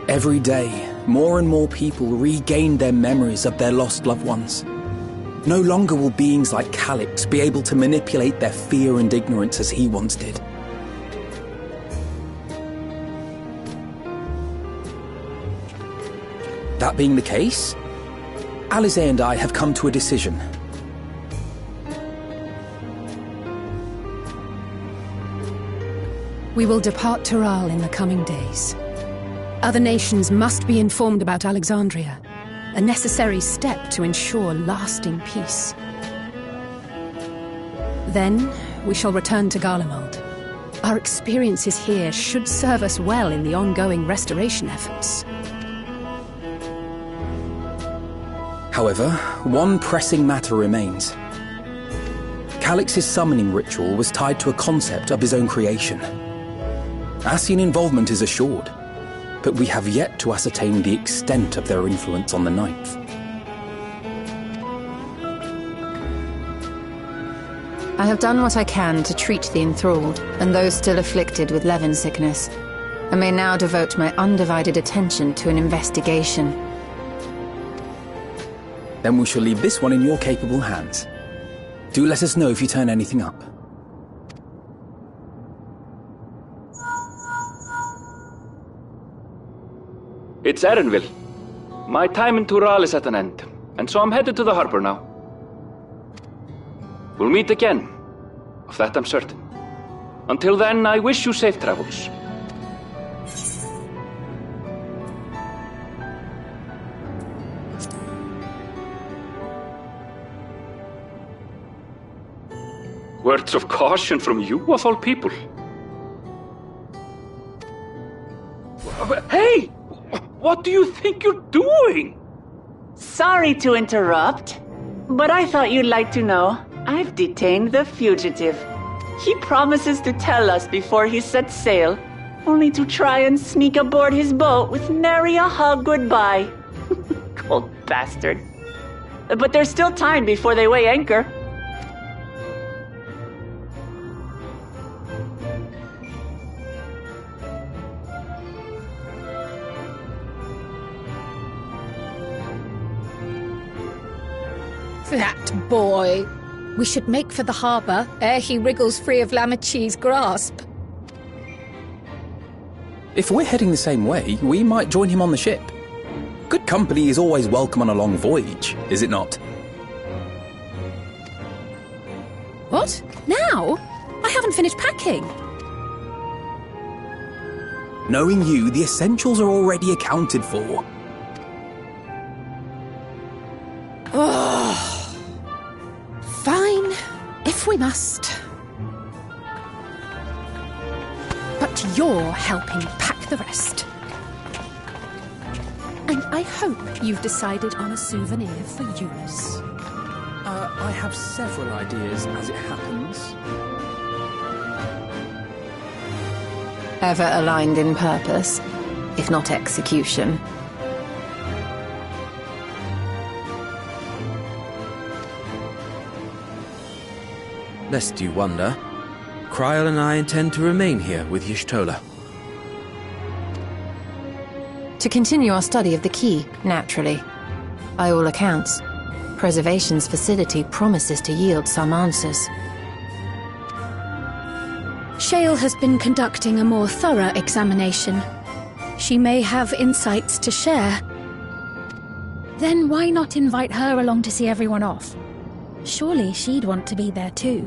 Every day, more and more people regain their memories of their lost loved ones. No longer will beings like Calix be able to manipulate their fear and ignorance as he once did. That being the case, Alisaie and I have come to a decision. We will depart Tural in the coming days. Other nations must be informed about Alexandria, a necessary step to ensure lasting peace. Then, we shall return to Garlemald. Our experiences here should serve us well in the ongoing restoration efforts. However, one pressing matter remains. Calix's summoning ritual was tied to a concept of his own creation. Ascian involvement is assured, but we have yet to ascertain the extent of their influence on the Ninth. I have done what I can to treat the enthralled and those still afflicted with Levin sickness, and may now devote my undivided attention to an investigation. Then we shall leave this one in your capable hands. Do let us know if you turn anything up. It's Erenville. My time in Tural is at an end, and so I'm headed to the harbor now. We'll meet again, of that I'm certain. Until then, I wish you safe travels. Words of caution from you, of all people. Hey! What do you think you're doing? Sorry to interrupt, but I thought you'd like to know I've detained the fugitive. He promises to tell us before he sets sail, only to try and sneak aboard his boat with nary a hug goodbye. Cold bastard. But there's still time before they weigh anchor. That boy! We should make for the harbour ere he wriggles free of Lamachi's grasp. If we're heading the same way, we might join him on the ship. Good company is always welcome on a long voyage, is it not? What? Now? I haven't finished packing. Knowing you, the essentials are already accounted for. Fine, if we must. But you're helping pack the rest. And I hope you've decided on a souvenir for Eunice. I have several ideas as it happens. Ever aligned in purpose, if not execution. Lest you wonder, Kryl and I intend to remain here with Y'shtola. To continue our study of the key, naturally. By all accounts, Preservation's facility promises to yield some answers. Shale has been conducting a more thorough examination. She may have insights to share. Then why not invite her along to see everyone off? Surely she'd want to be there too.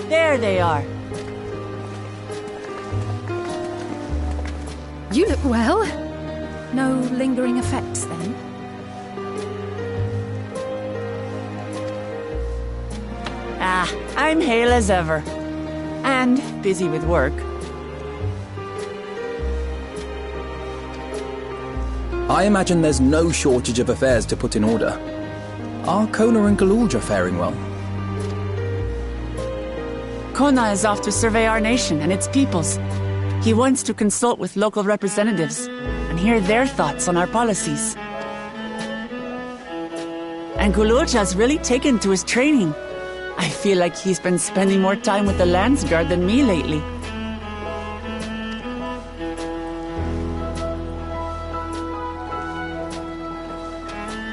There they are. You look well. No lingering effects, then? I'm hale as ever. And busy with work. I imagine there's no shortage of affairs to put in order. Are Kona and Galulja faring well? Kona is off to survey our nation and its peoples. He wants to consult with local representatives and hear their thoughts on our policies. And Galulja's really taken to his training. I feel like he's been spending more time with the Landsguard than me lately.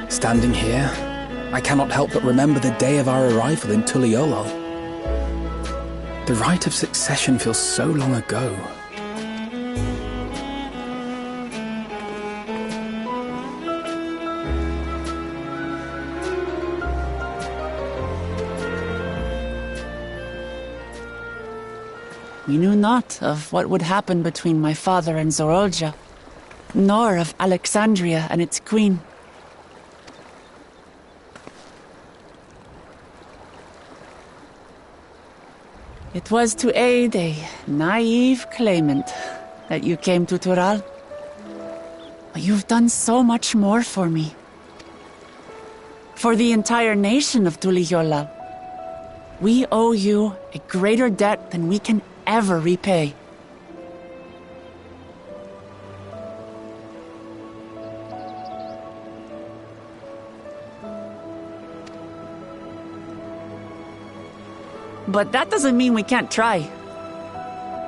Standing here, I cannot help but remember the day of our arrival in Tuliyollal. The rite of succession feels so long ago. We knew not of what would happen between my father and Zorolja, nor of Alexandria and its queen. It was to aid a naive claimant that you came to Tural. But you've done so much more for me. For the entire nation of Tuliyollal. We owe you a greater debt than we can ever repay. But that doesn't mean we can't try.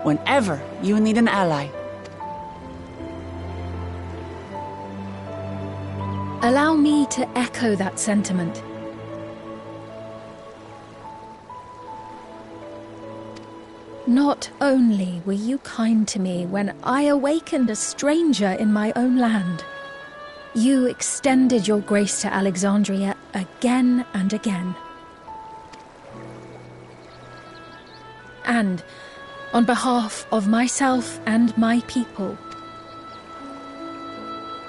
Whenever you need an ally. Allow me to echo that sentiment. Not only were you kind to me when I awakened a stranger in my own land, you extended your grace to Alexandria again and again. And, on behalf of myself and my people,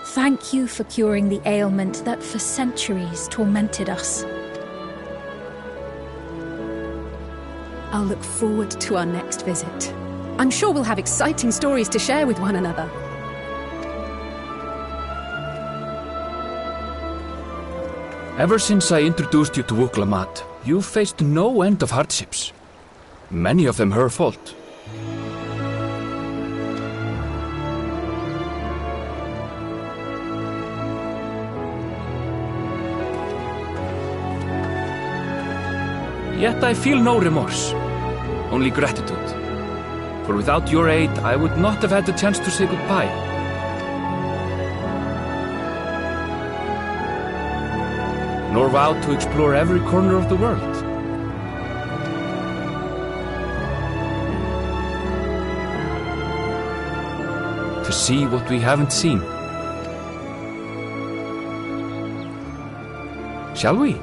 thank you for curing the ailment that for centuries tormented us. I'll look forward to our next visit. I'm sure we'll have exciting stories to share with one another. Ever since I introduced you to Wuklamat, you've faced no end of hardships. Many of them her fault. Yet I feel no remorse, only gratitude. For without your aid, I would not have had the chance to say goodbye. Nor vowed to explore every corner of the world. To see what we haven't seen. Shall we?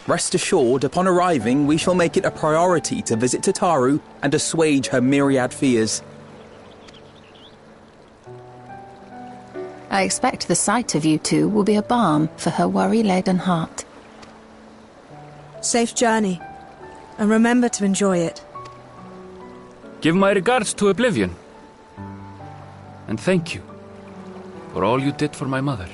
Rest assured, upon arriving, we shall make it a priority to visit Tataru and assuage her myriad fears. I expect the sight of you two will be a balm for her worry-laden heart. Safe journey, and remember to enjoy it. Give my regards to Oblivion. And thank you for all you did for my mother.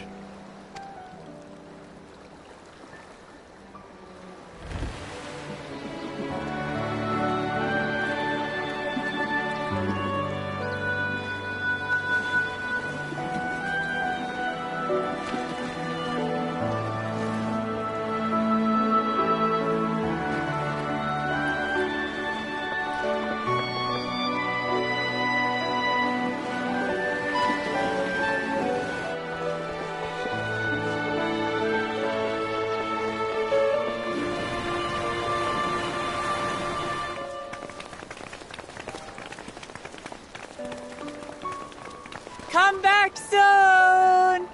Come back soon!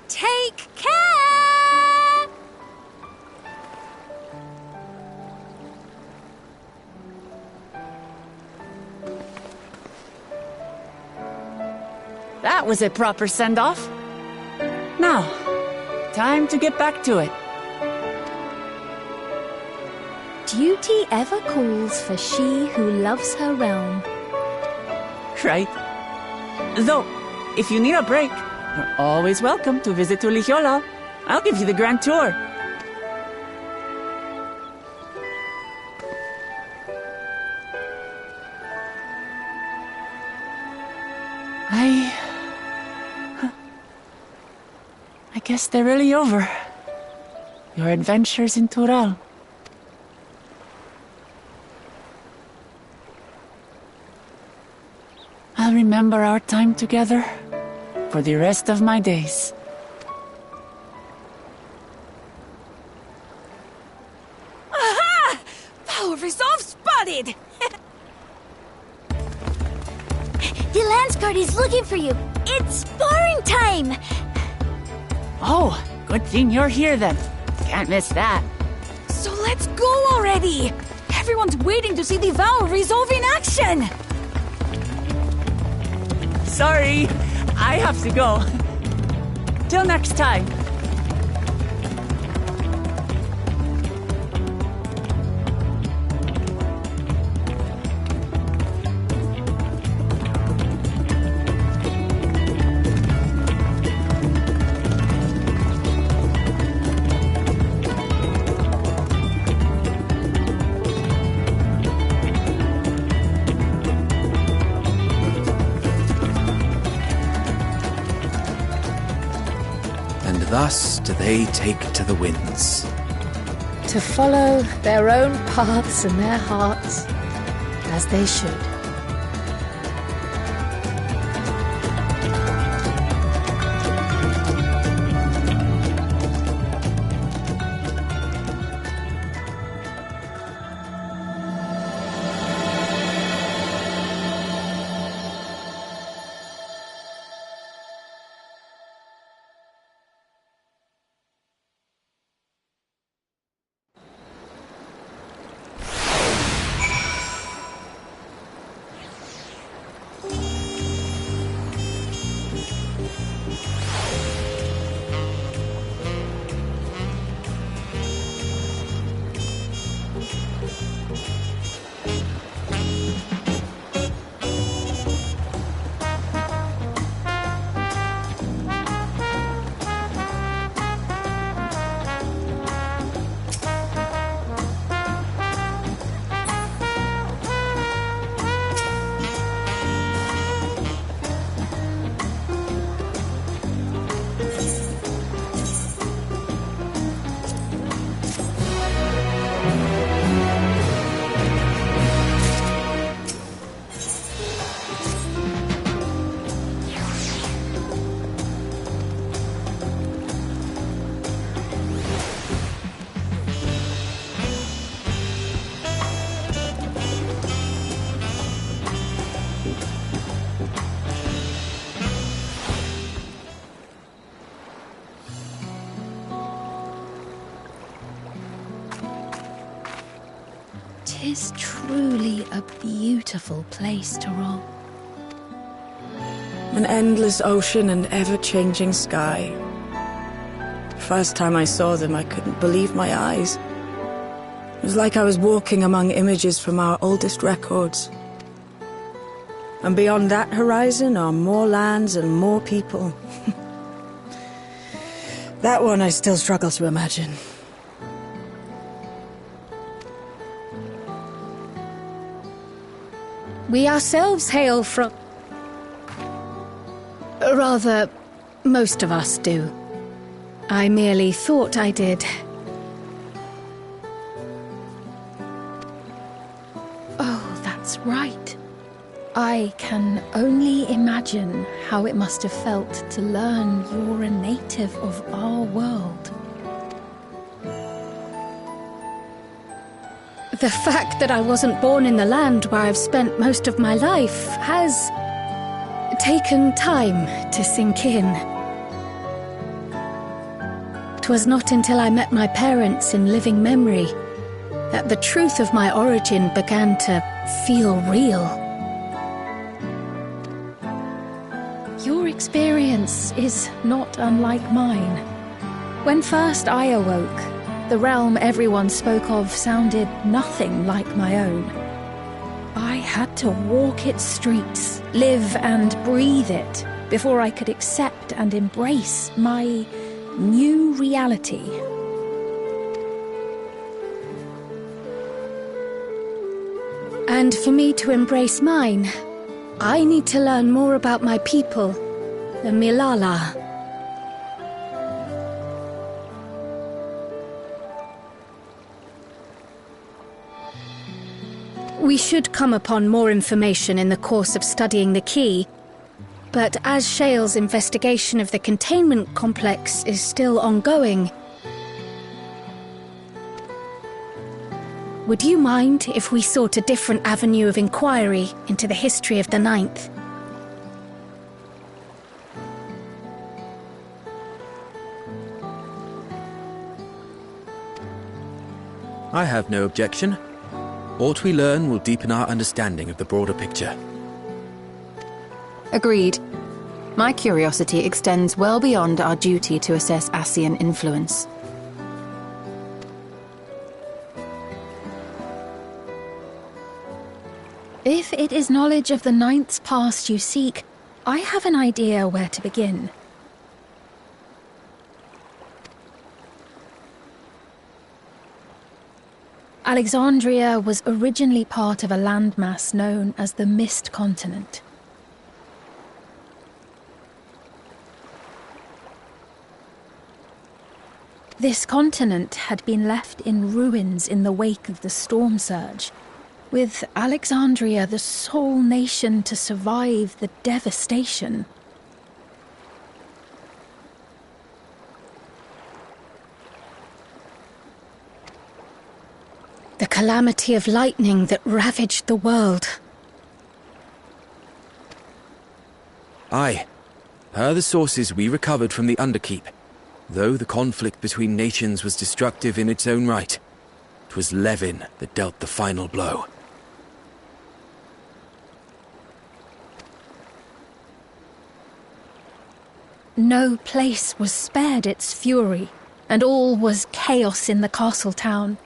Take care! That was a proper send-off. Now, time to get back to it. Duty ever calls for she who loves her realm. Right. Though, if you need a break, you're always welcome to visit Ulijola. I'll give you the grand tour. I guess they're really over. Your adventures in Tural. I'll remember our time together for the rest of my days. Aha! Power resolve spotted! The Landsguard is looking for you. It's sparring time! Oh, good thing you're here then. Can't miss that. So let's go already! Everyone's waiting to see the Vow resolve in action! Sorry, I have to go. Till next time. Thus do they take to the winds. To follow their own paths and their hearts, as they should. Tis truly a beautiful place to roam. An endless ocean and ever-changing sky. First time I saw them, I couldn't believe my eyes. It was like I was walking among images from our oldest records. And beyond that horizon are more lands and more people. That one I still struggle to imagine. We ourselves hail from... Rather, most of us do. I merely thought I did. Oh, that's right. I can only imagine how it must have felt to learn you're a native of our world. The fact that I wasn't born in the land where I've spent most of my life has taken time to sink in. 'Twas not until I met my parents in living memory that the truth of my origin began to feel real. Your experience is not unlike mine. When first I awoke, the realm everyone spoke of sounded nothing like my own. I had to walk its streets, live and breathe it, before I could accept and embrace my new reality. And for me to embrace mine, I need to learn more about my people, the Milala. We should come upon more information in the course of studying the key, but as Shale's investigation of the containment complex is still ongoing, would you mind if we sought a different avenue of inquiry into the history of the Ninth? I have no objection. What we learn will deepen our understanding of the broader picture. Agreed. My curiosity extends well beyond our duty to assess Ascian influence. If it is knowledge of the Ninth's past you seek, I have an idea where to begin. Alexandria was originally part of a landmass known as the Mist Continent. This continent had been left in ruins in the wake of the storm surge, with Alexandria the sole nation to survive the devastation. The calamity of lightning that ravaged the world. Aye. Per the sources we recovered from the Underkeep, though the conflict between nations was destructive in its own right, 'twas Levin that dealt the final blow. No place was spared its fury, and all was chaos in the castle town.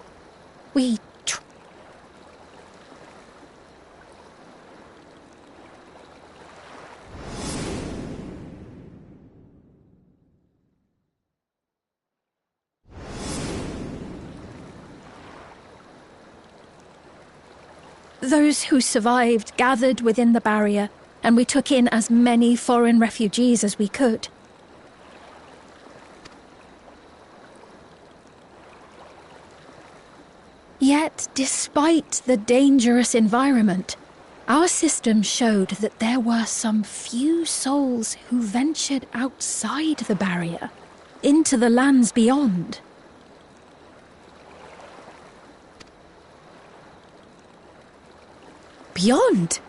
Those who survived gathered within the barrier, and we took in as many foreign refugees as we could. Yet, despite the dangerous environment, our system showed that there were some few souls who ventured outside the barrier, into the lands beyond. Beyond?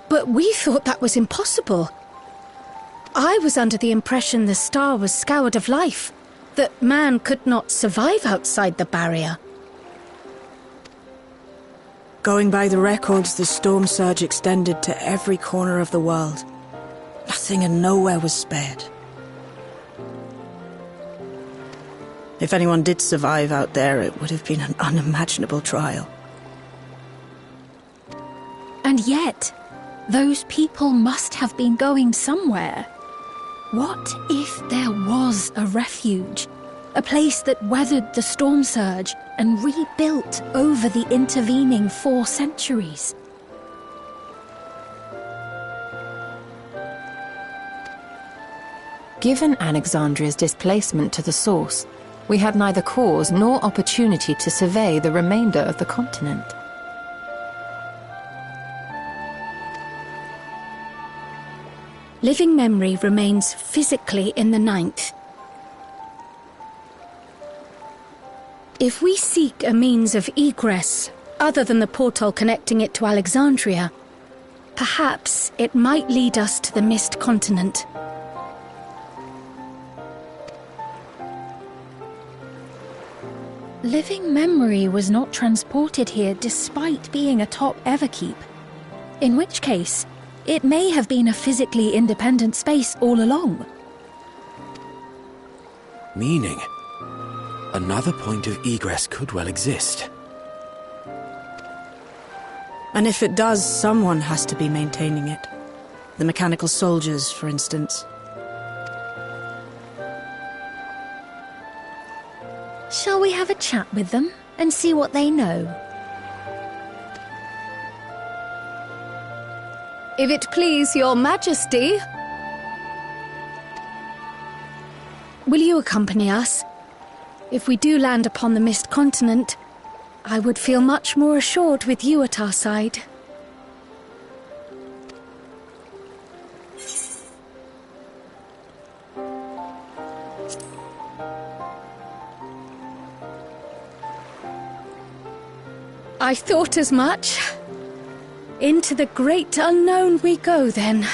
But we thought that was impossible. I was under the impression the star was scoured of life, that man could not survive outside the barrier. Going by the records, the storm surge extended to every corner of the world. Nothing and nowhere was spared. If anyone did survive out there, it would have been an unimaginable trial. And yet, those people must have been going somewhere. What if there was a refuge? A place that weathered the storm surge and rebuilt over the intervening 4 centuries. Given Alexandria's displacement to the source, we had neither cause nor opportunity to survey the remainder of the continent. Living memory remains physically in the Ninth. If we seek a means of egress, other than the portal connecting it to Alexandria, Perhaps it might lead us to the Mist Continent. Living Memory was not transported here despite being atop Everkeep. In which case, it may have been a physically independent space all along. Meaning, another point of egress could well exist. And if it does, someone has to be maintaining it. The mechanical soldiers, for instance. Shall we have a chat with them and see what they know? If it please your majesty. Will you accompany us? If we do land upon the Mist Continent, I would feel much more assured with you at our side. I thought as much. Into the great unknown we go, then.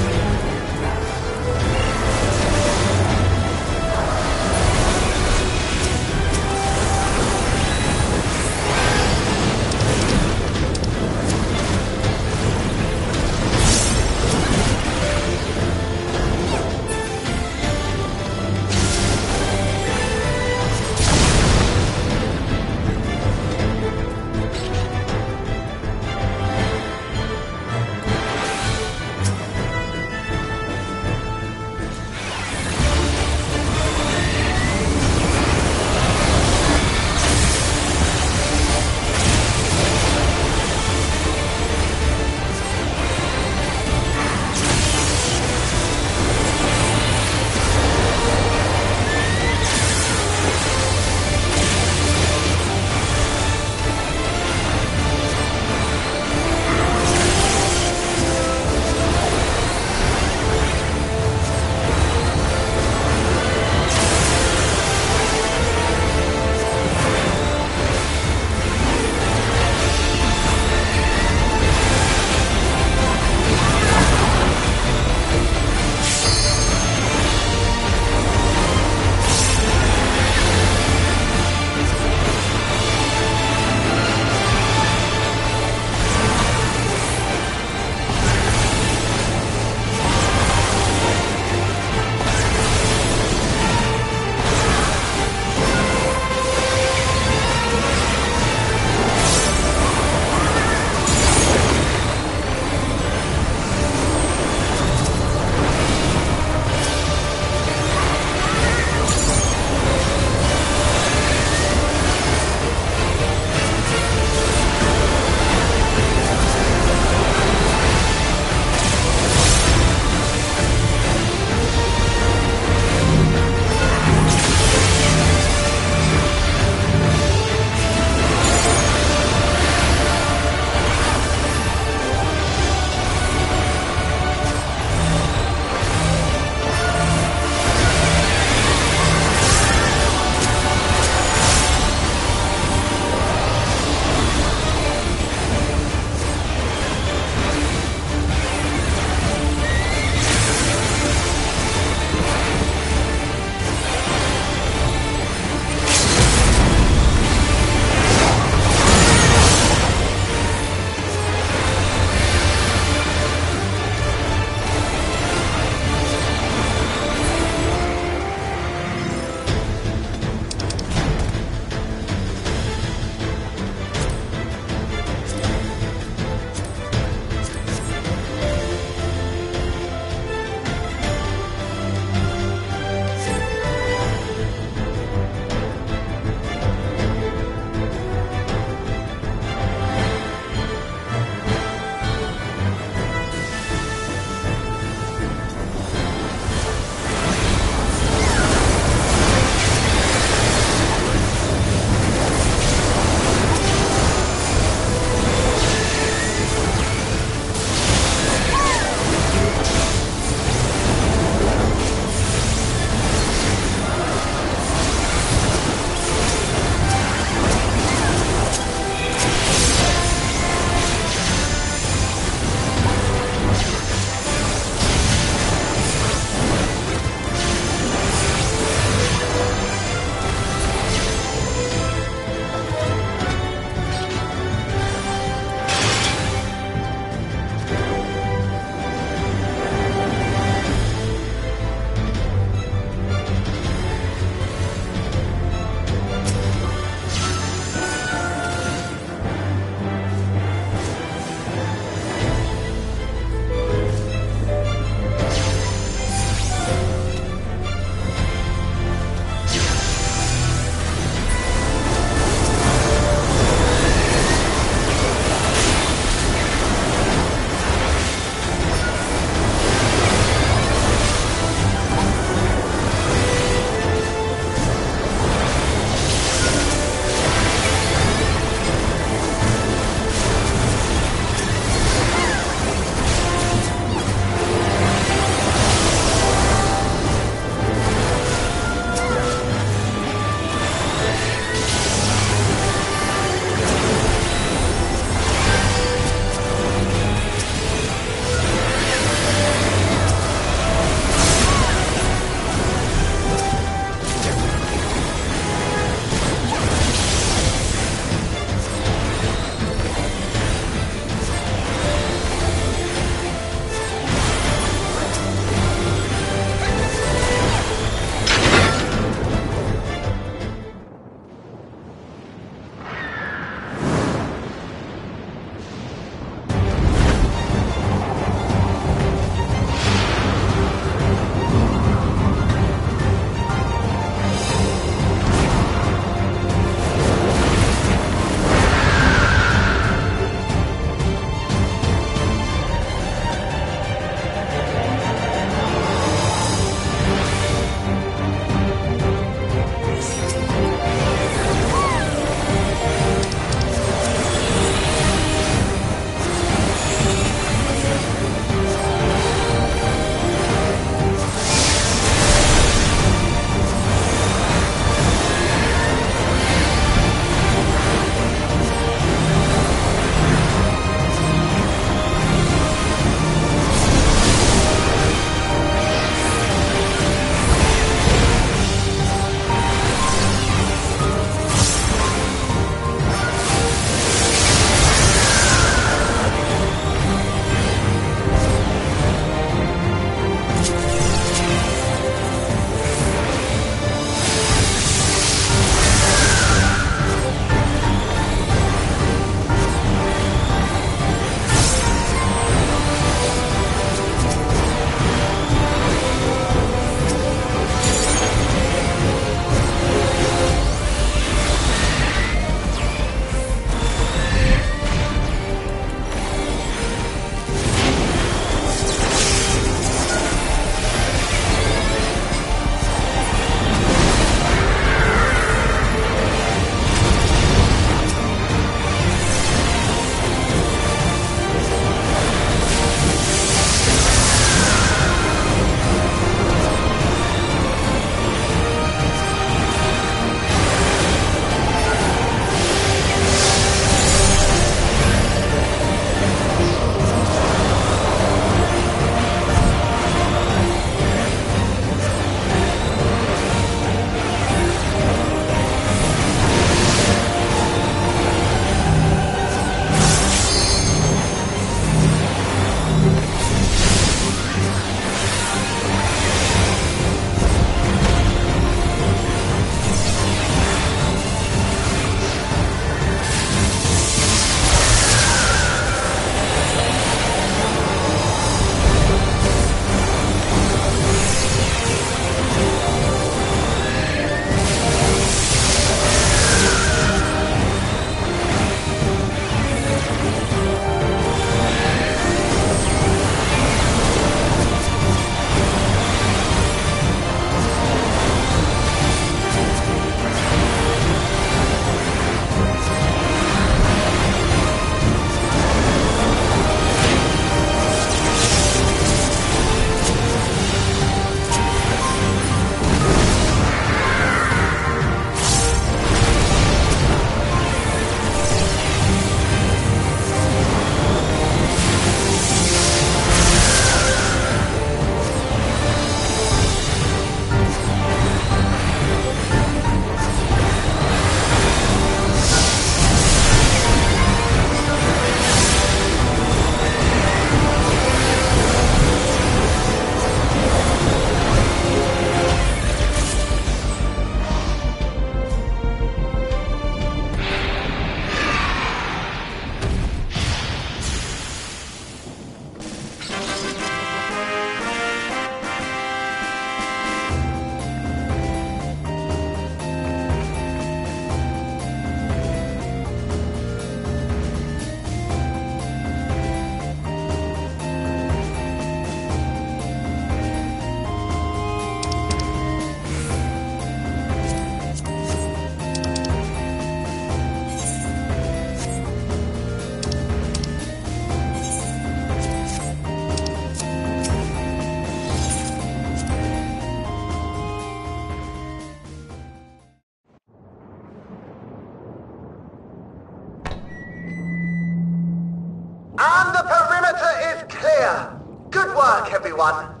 clear. Good work, everyone.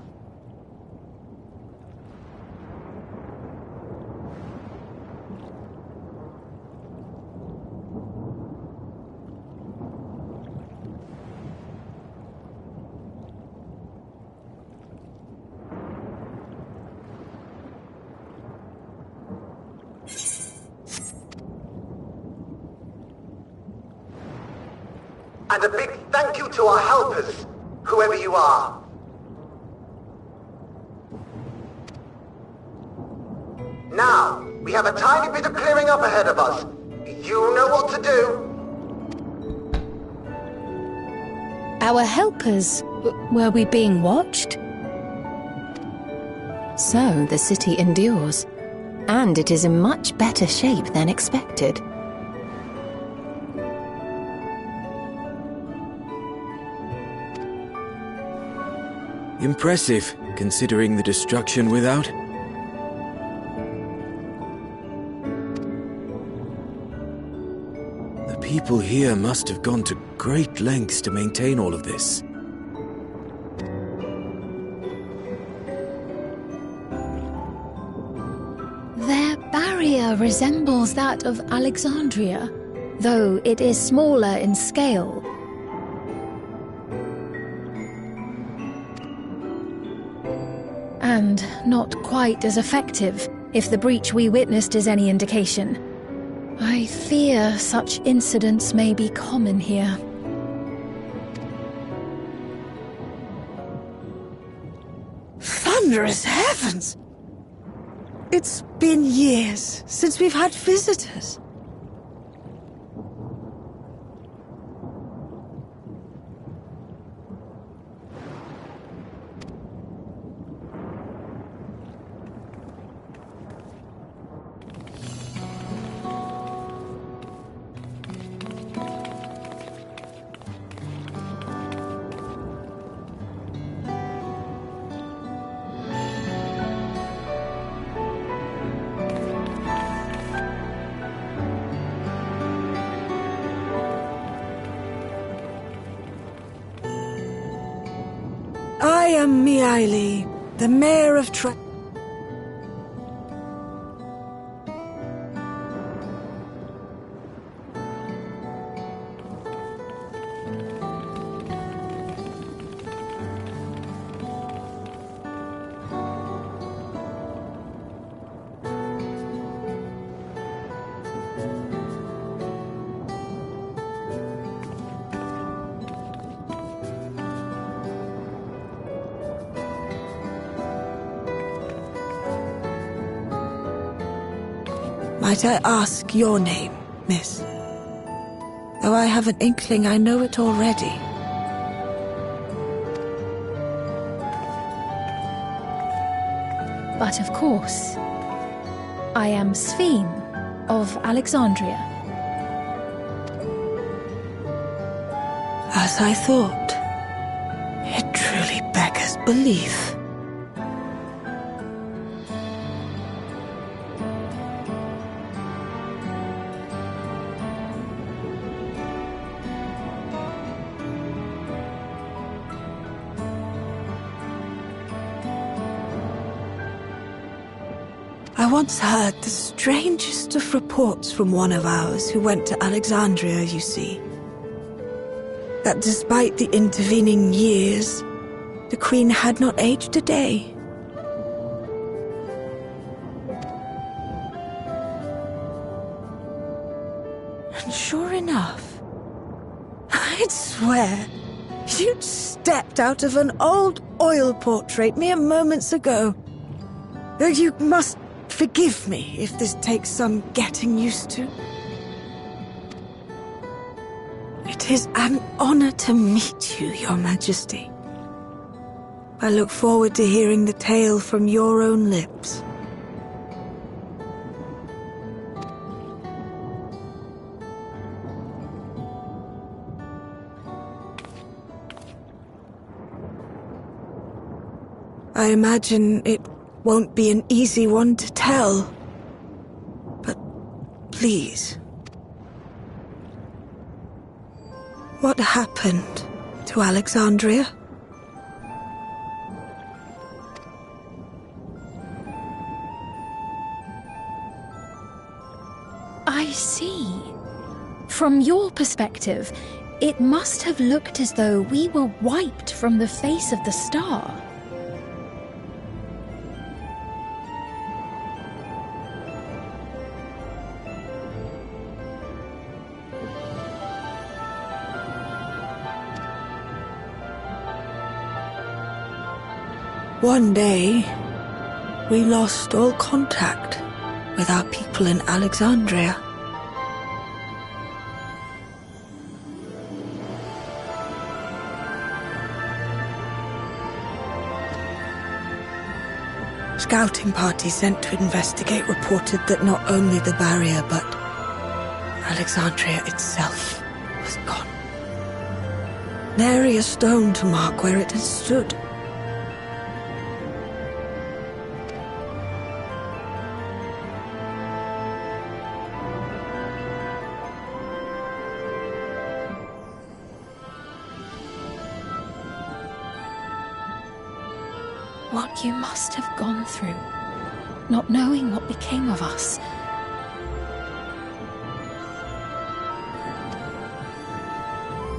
And a big thank you to our helpers, whoever you are. Now, we have a tiny bit of clearing up ahead of us. You know what to do. Our helpers? Were we being watched? So, the city endures. And it is in much better shape than expected. Impressive, considering the destruction without. The people here must have gone to great lengths to maintain all of this. Their barrier resembles that of Alexandria, though it is smaller in scale. And not quite as effective, if the breach we witnessed is any indication. I fear such incidents may be common here. Thunderous heavens! It's been years since we've had visitors. I am Miaili, the mayor of Might I ask your name, miss? Though I have an inkling I know it already. But of course, I am Sphene of Alexandria. As I thought, it truly beggars belief. I once heard the strangest of reports from one of ours who went to Alexandria, you see. That despite the intervening years, the Queen had not aged a day. And sure enough, I'd swear you'd stepped out of an old oil portrait mere moments ago. Though you must forgive me if this takes some getting used to. It is an honor to meet you, Your Majesty. I look forward to hearing the tale from your own lips. I imagine it won't be an easy one to tell. But please. What happened to Alexandria? From your perspective, it must have looked as though we were wiped from the face of the star. One day, we lost all contact with our people in Alexandria. Scouting parties sent to investigate reported that not only the barrier, but Alexandria itself was gone. Nary a stone to mark where it had stood. What you must have gone through, not knowing what became of us.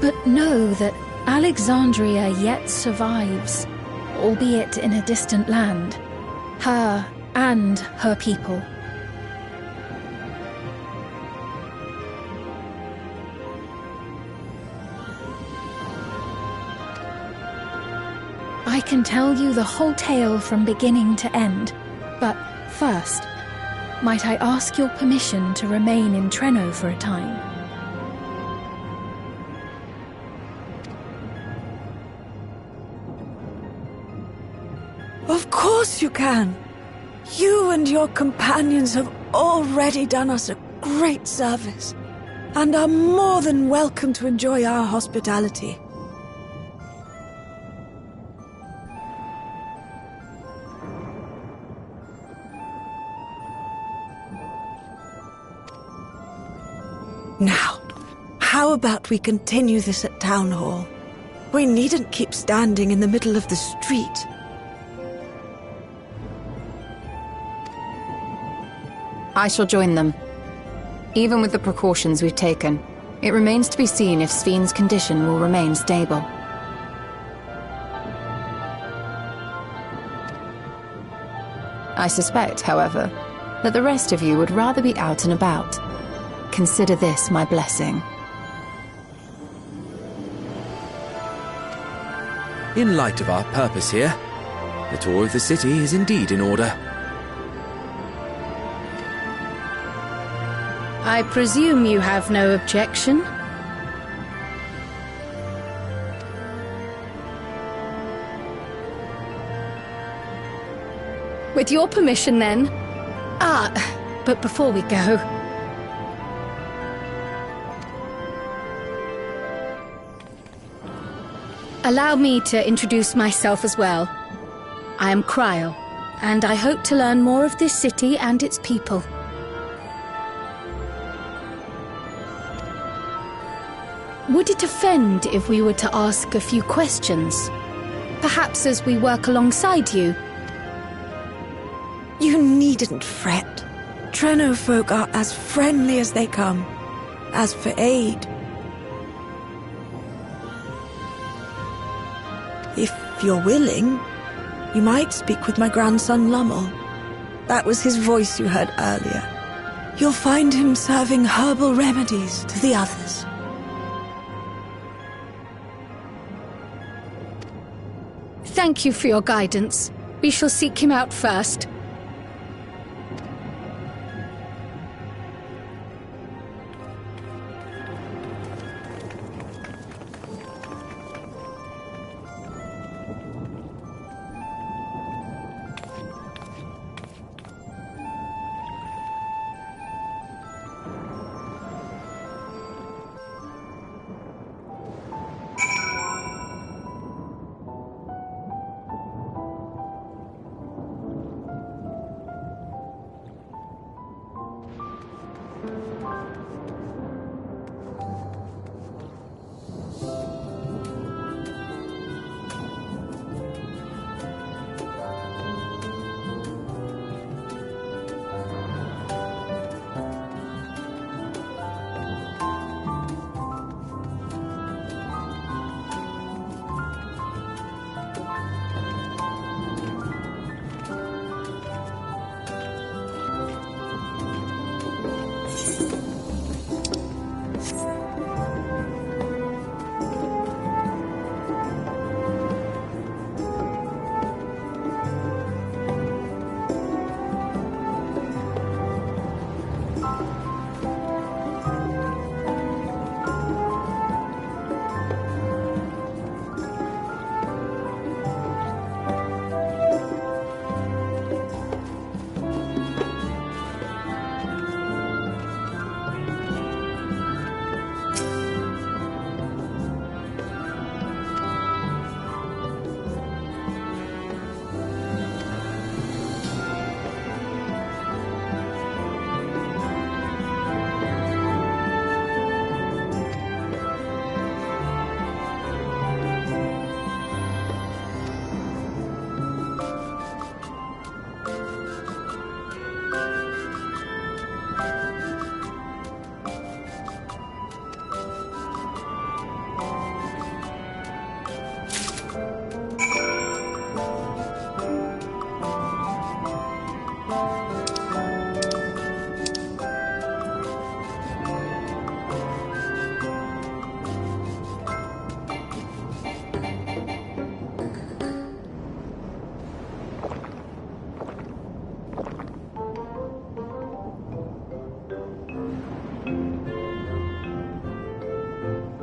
But know that Alexandria yet survives, albeit in a distant land. Her and her people. I can tell you the whole tale from beginning to end, but first, might I ask your permission to remain in Treno for a time? Of course you can. You and your companions have already done us a great service, and are more than welcome to enjoy our hospitality. Now, how about we continue this at Town Hall? We needn't keep standing in the middle of the street. I shall join them. Even with the precautions we've taken, it remains to be seen if Sven's condition will remain stable. I suspect, however, that the rest of you would rather be out and about. Consider this my blessing. In light of our purpose here, the tour of the city is indeed in order. I presume you have no objection? With your permission, then. But before we go... allow me to introduce myself as well. I am Cryle, and I hope to learn more of this city and its people. Would it offend if we were to ask a few questions? Perhaps as we work alongside you? You needn't fret. Treno folk are as friendly as they come. As for aid, if you're willing, you might speak with my grandson Lummel. That was his voice you heard earlier. You'll find him serving herbal remedies to the others. Thank you for your guidance. We shall seek him out first.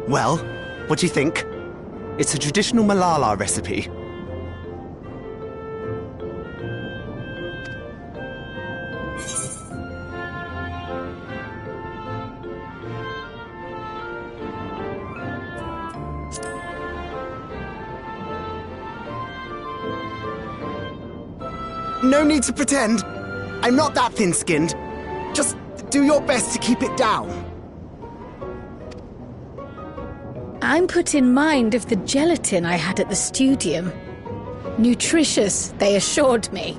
Well, what do you think? It's a traditional Malala recipe. No need to pretend. I'm not that thin-skinned. Just do your best to keep it down. I'm put in mind of the gelatin I had at the studium. Nutritious, they assured me.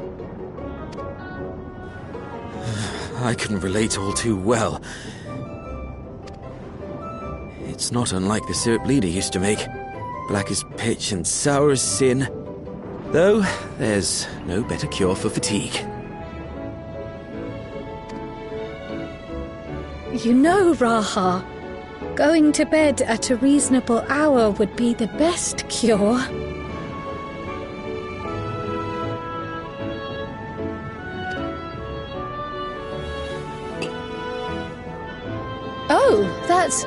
I can relate all too well. It's not unlike the syrup Leda used to make. Black as pitch and sour as sin. Though, there's no better cure for fatigue. You know, Raha, going to bed at a reasonable hour would be the best cure. Oh, that's...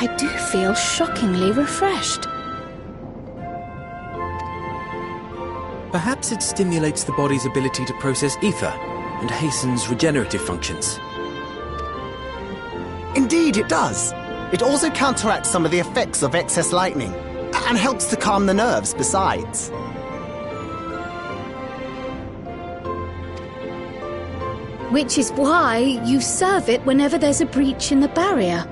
I do feel shockingly refreshed. Perhaps it stimulates the body's ability to process ether and hastens regenerative functions. Indeed, it does. It also counteracts some of the effects of excess lightning, and helps to calm the nerves besides. Which is why you serve it whenever there's a breach in the barrier.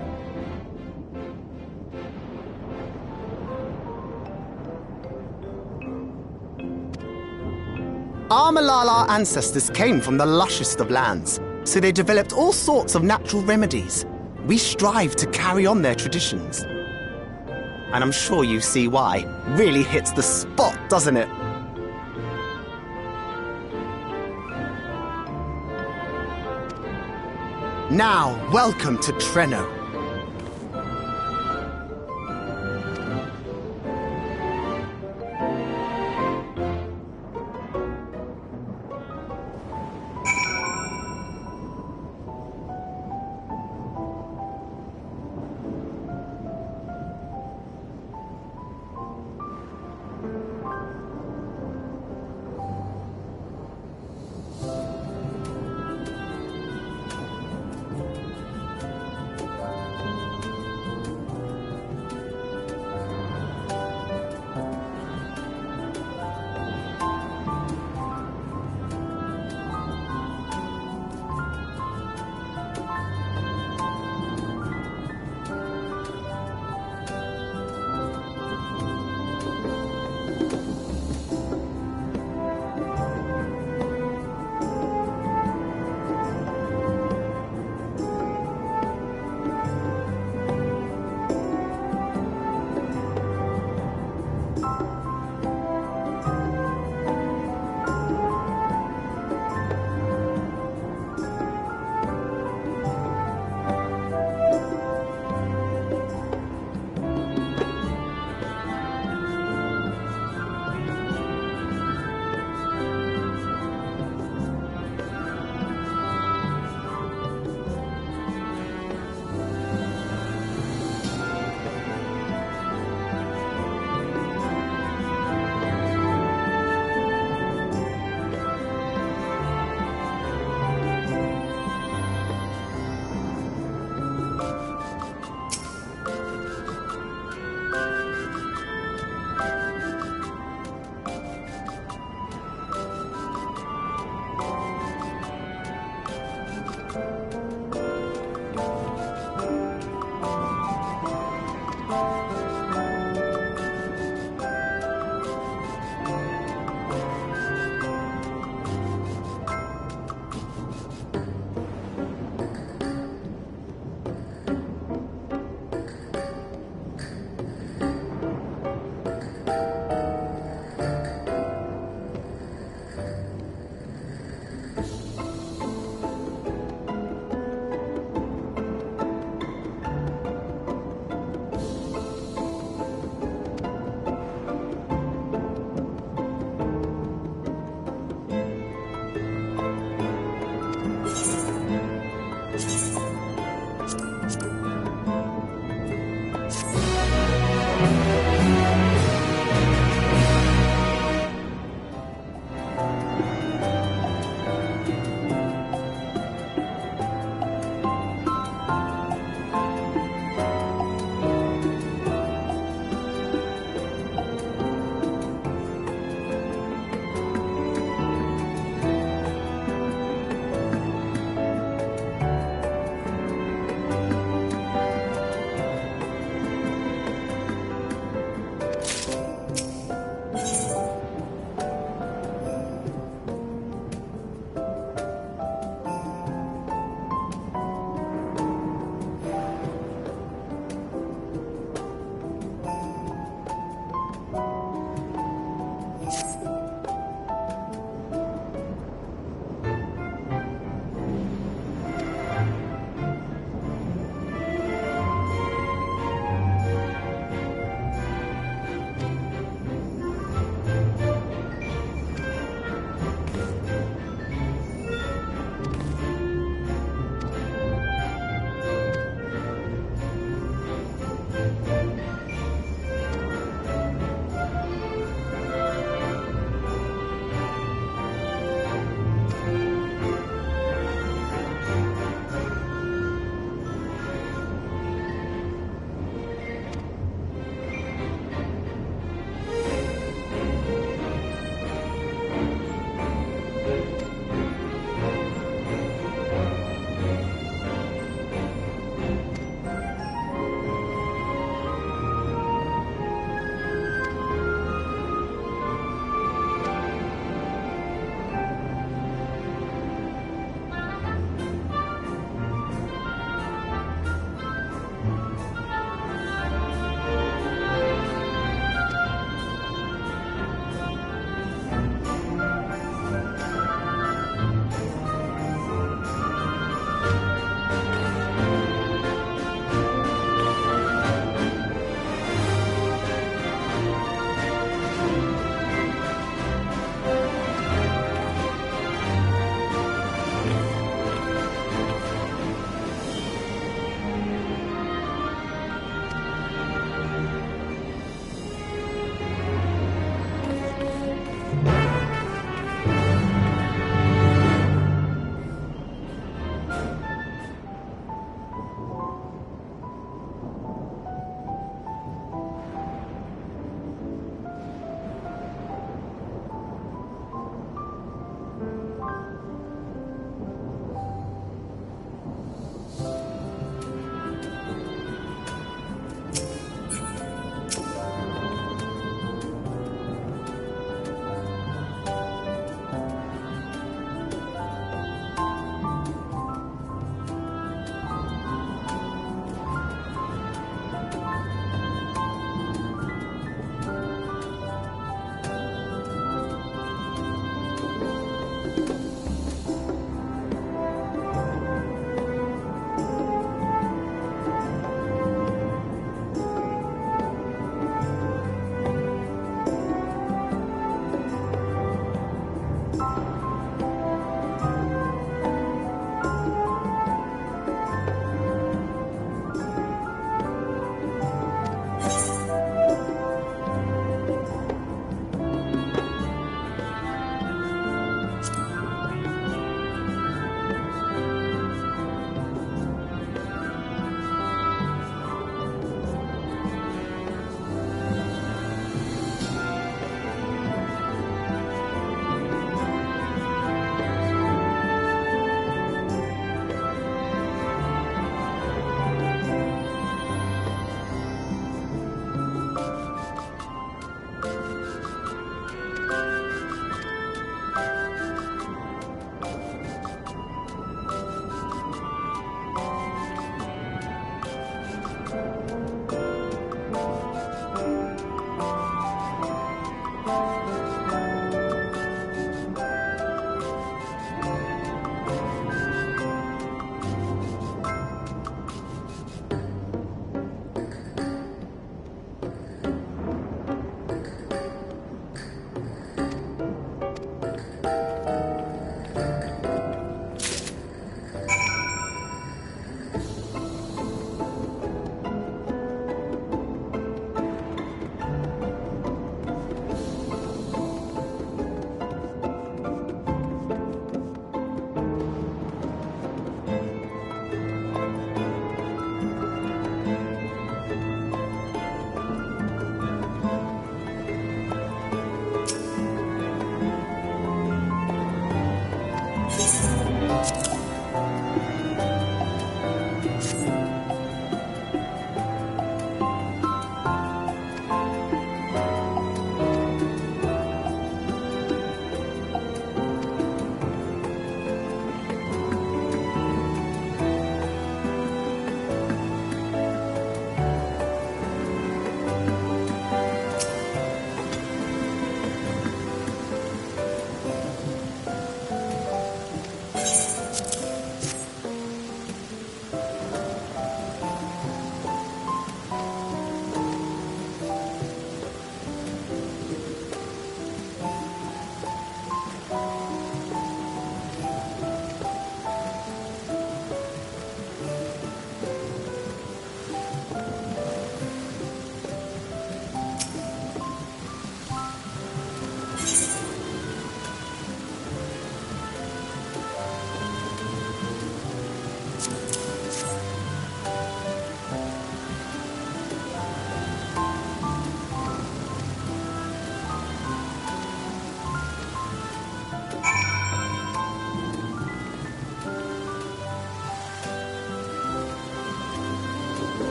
Our Malala ancestors came from the lushest of lands, so they developed all sorts of natural remedies. We strive to carry on their traditions. And I'm sure you see why. Really hits the spot, doesn't it? Now, welcome to Treno.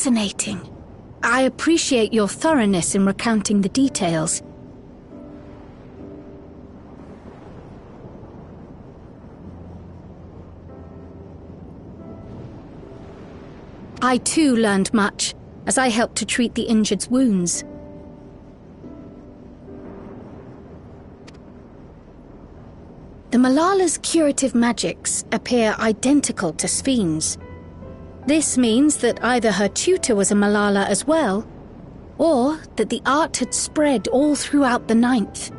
fascinating. I appreciate your thoroughness in recounting the details. I too learned much, as I helped to treat the injured's wounds. The Malala's curative magics appear identical to Spheen's. This means that either her tutor was a Malala as well, or that the art had spread all throughout the Ninth.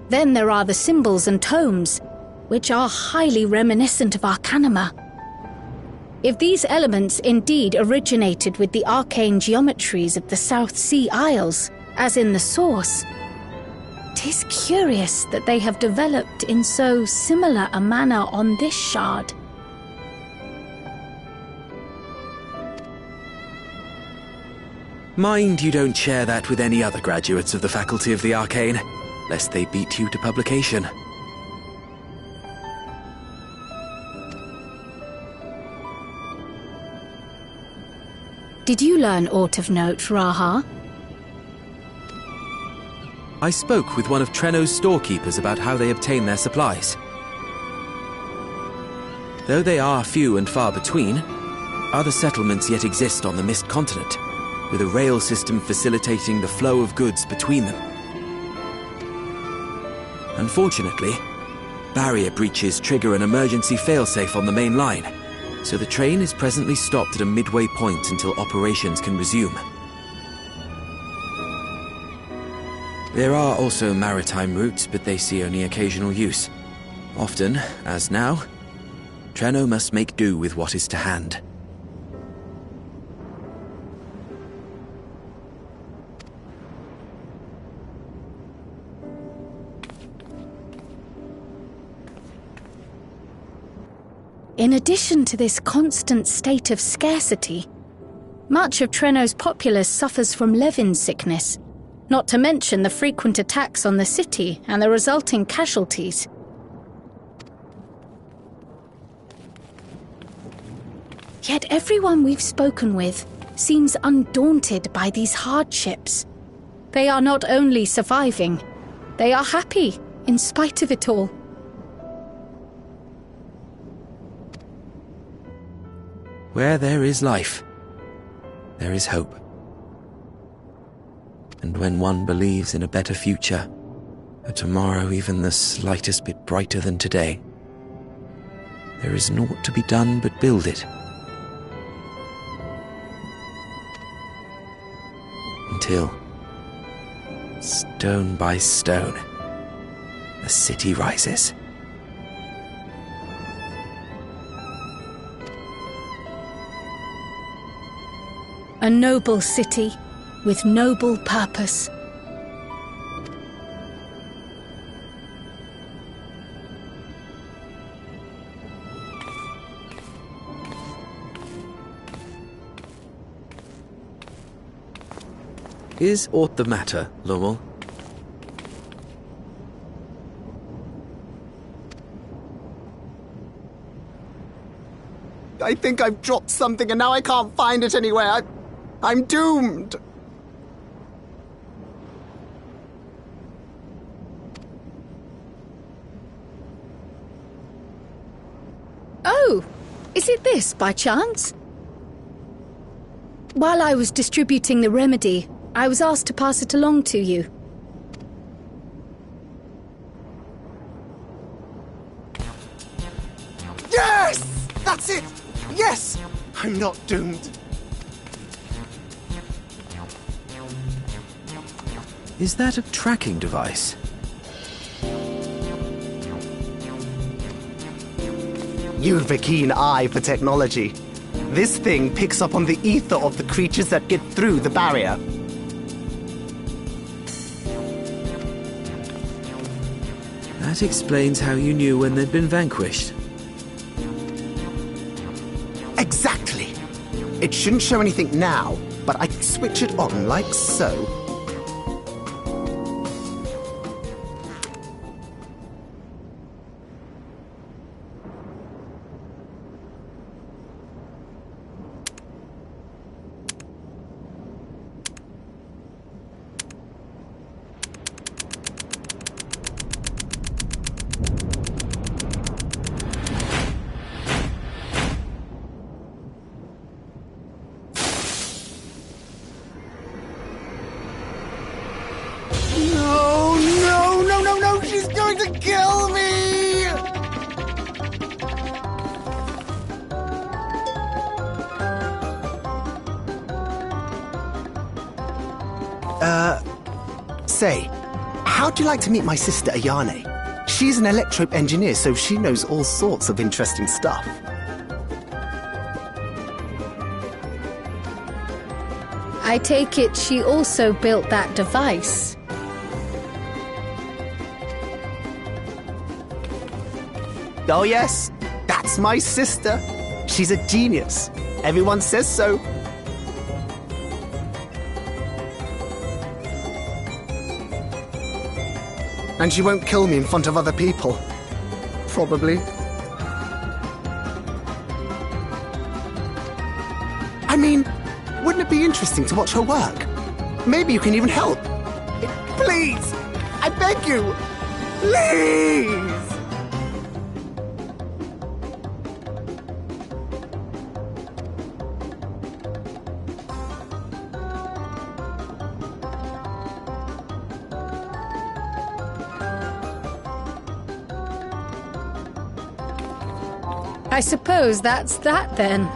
Then there are the symbols and tomes, which are highly reminiscent of Arcanima. If these elements indeed originated with the arcane geometries of the South Sea Isles, as in the source, 'tis curious that they have developed in so similar a manner on this shard. Mind you don't share that with any other graduates of the Faculty of the Arcane, lest they beat you to publication. Did you learn aught of note, Raha? I spoke with one of Treno's storekeepers about how they obtain their supplies. Though they are few and far between, other settlements yet exist on the Mist Continent, with a rail system facilitating the flow of goods between them. Unfortunately, barrier breaches trigger an emergency failsafe on the main line, so the train is presently stopped at a midway point until operations can resume. There are also maritime routes, but they see only occasional use. Often, as now, Treno must make do with what is to hand. In addition to this constant state of scarcity, much of Treno's populace suffers from Levin sickness, not to mention the frequent attacks on the city and the resulting casualties. Yet everyone we've spoken with seems undaunted by these hardships. They are not only surviving, they are happy in spite of it all. Where there is life, there is hope. And when one believes in a better future, a tomorrow even the slightest bit brighter than today, there is naught to be done but build it. Until, stone by stone, a city rises. A noble city with noble purpose. Is aught the matter, Lommel? I think I've dropped something and now I can't find it anywhere. I'm doomed! Oh, is it this by chance? While I was distributing the remedy, I was asked to pass it along to you. Yes! That's it! Yes! I'm not doomed. Is that a tracking device? You've a keen eye for technology. This thing picks up on the ether of the creatures that get through the barrier. That explains how you knew when they'd been vanquished. Exactly. It shouldn't show anything now, but I can switch it on like so. Say, how'd you like to meet my sister Ayane? She's an electrope engineer, so she knows all sorts of interesting stuff. I take it she also built that device. Oh yes, that's my sister. She's a genius. Everyone says so. And she won't kill me in front of other people. Probably. I mean, wouldn't it be interesting to watch her work? Maybe you can even help. Please! I beg you! Please! I suppose that's that then.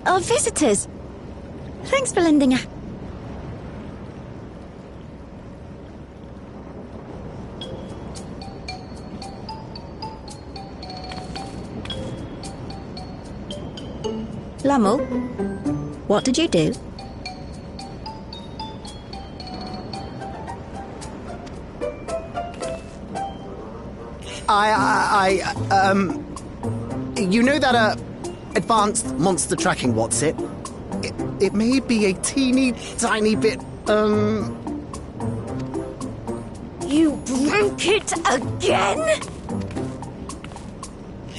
Our visitors. Thanks for lending a... Lamu, what did you do? You know that, advanced monster tracking, what's it? It may be a teeny tiny bit, You broke it again?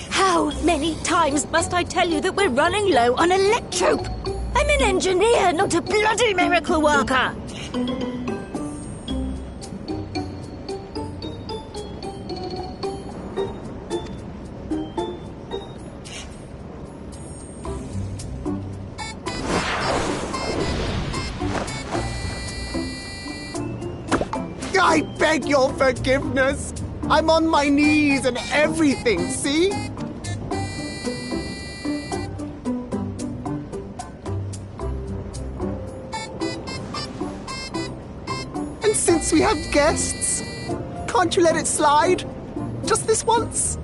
How many times must I tell you that we're running low on electrope? I'm an engineer, not a bloody miracle worker! I beg your forgiveness! I'm on my knees and everything, see? And since we have guests, can't you let it slide? Just this once?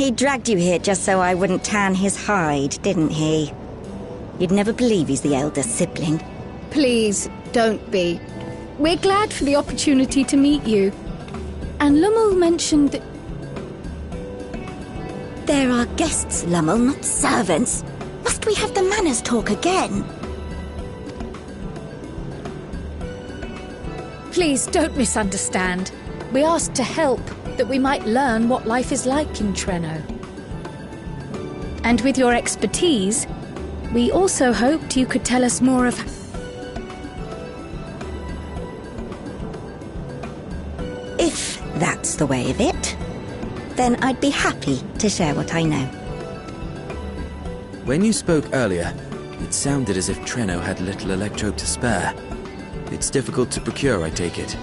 He dragged you here just so I wouldn't tan his hide, didn't he? You'd never believe he's the elder sibling. Please, don't be. We're glad for the opportunity to meet you. And Lummel mentioned that... There are guests, Lummel, not servants. Must we have the manners talk again? Please, don't misunderstand. We asked to help, that we might learn what life is like in Treno. And with your expertise, we also hoped you could tell us more of... If that's the way of it, then I'd be happy to share what I know. When you spoke earlier, it sounded as if Treno had little electrope to spare. It's difficult to procure, I take it.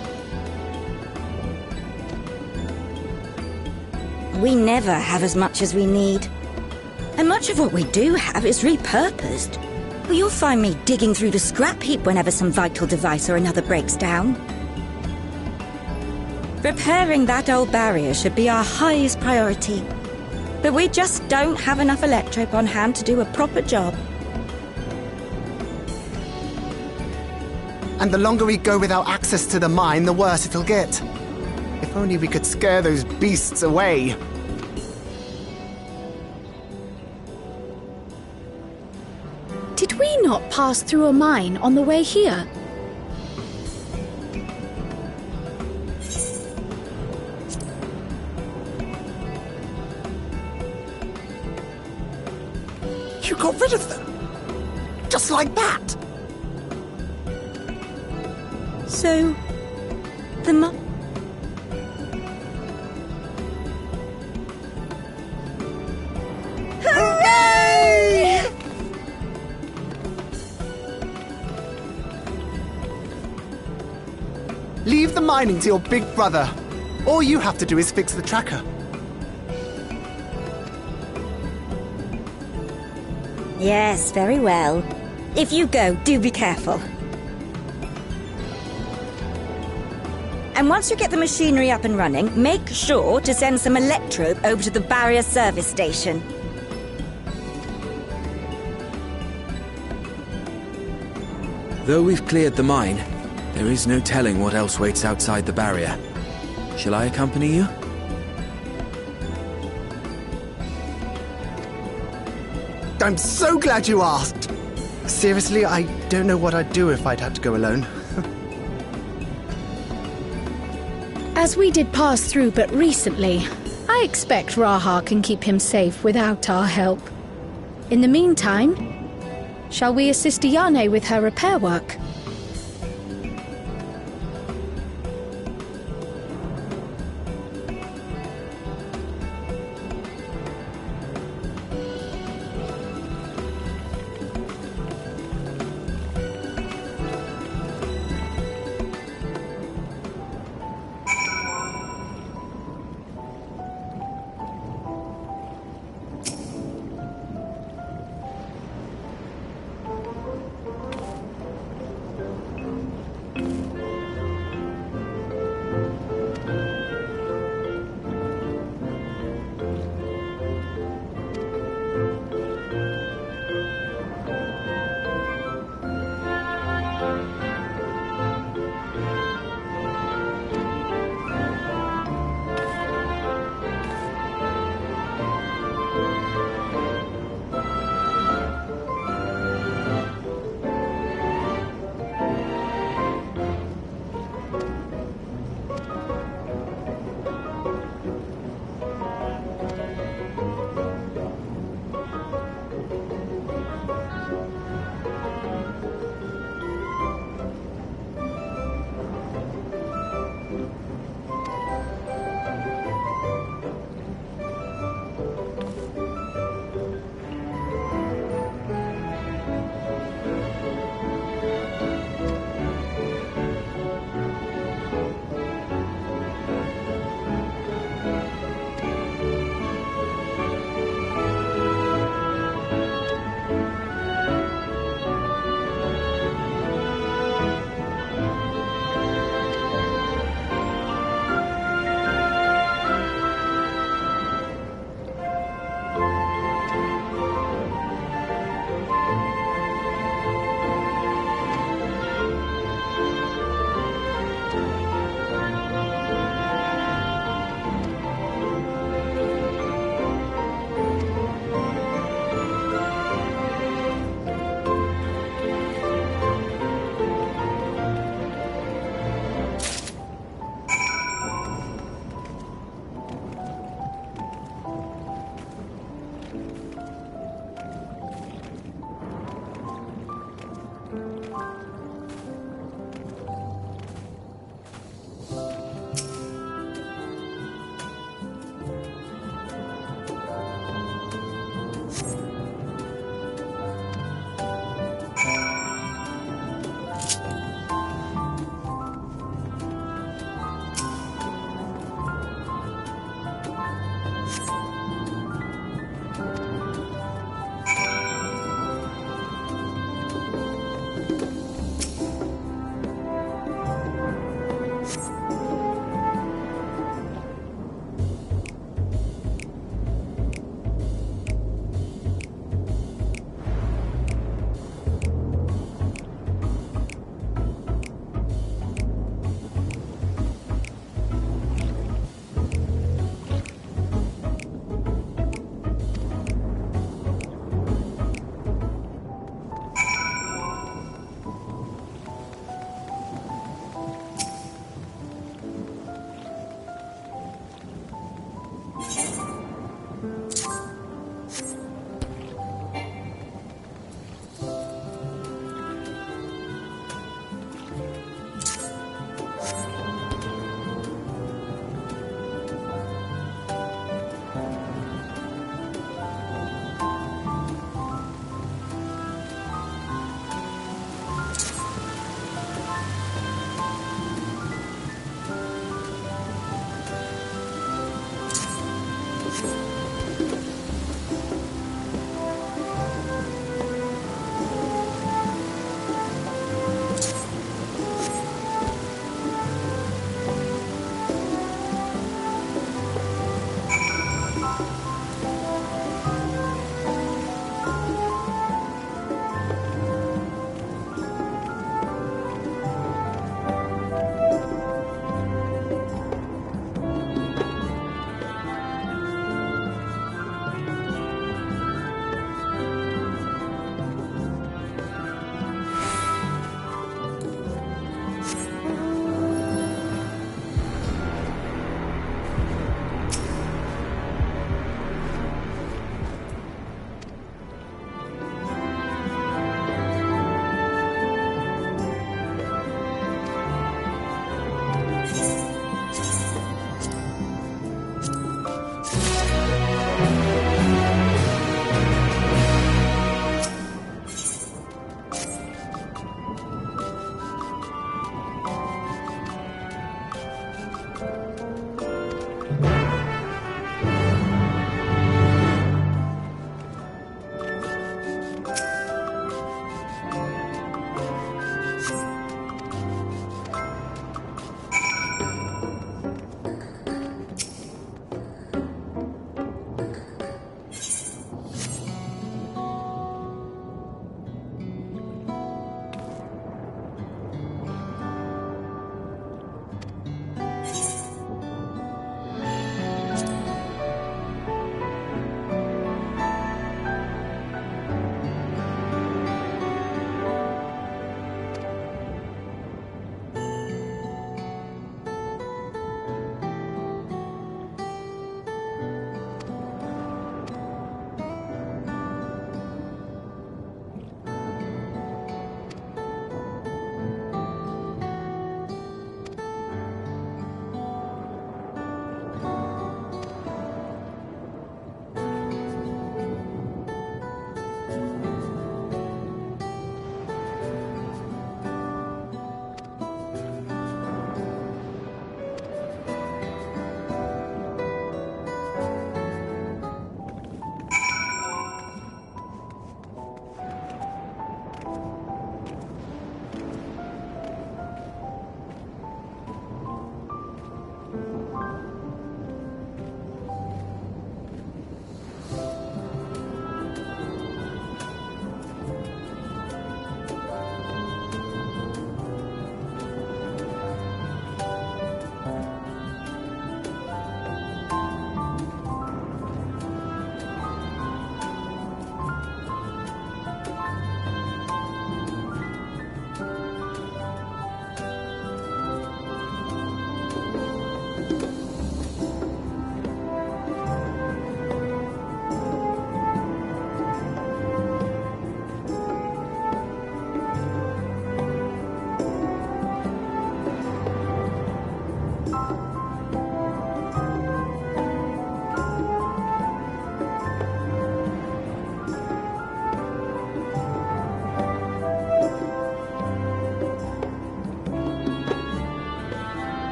We never have as much as we need. And much of what we do have is repurposed. Well, you'll find me digging through the scrap heap whenever some vital device or another breaks down. Repairing that old barrier should be our highest priority. But we just don't have enough electrope on hand to do a proper job. And the longer we go without access to the mine, the worse it'll get. If only we could scare those beasts away. Did we not pass through a mine on the way here? You got rid of them? Just like that? So... the Hooray! Leave the mining to your big brother. All you have to do is fix the tracker. Yes, very well. If you go, do be careful. And once you get the machinery up and running, make sure to send some electrope over to the barrier service station. Though we've cleared the mine, there is no telling what else waits outside the barrier. Shall I accompany you? I'm so glad you asked. Seriously, I don't know what I'd do if I'd had to go alone. As we did pass through but recently, I expect Raha can keep him safe without our help. In the meantime, shall we assist Ayane with her repair work?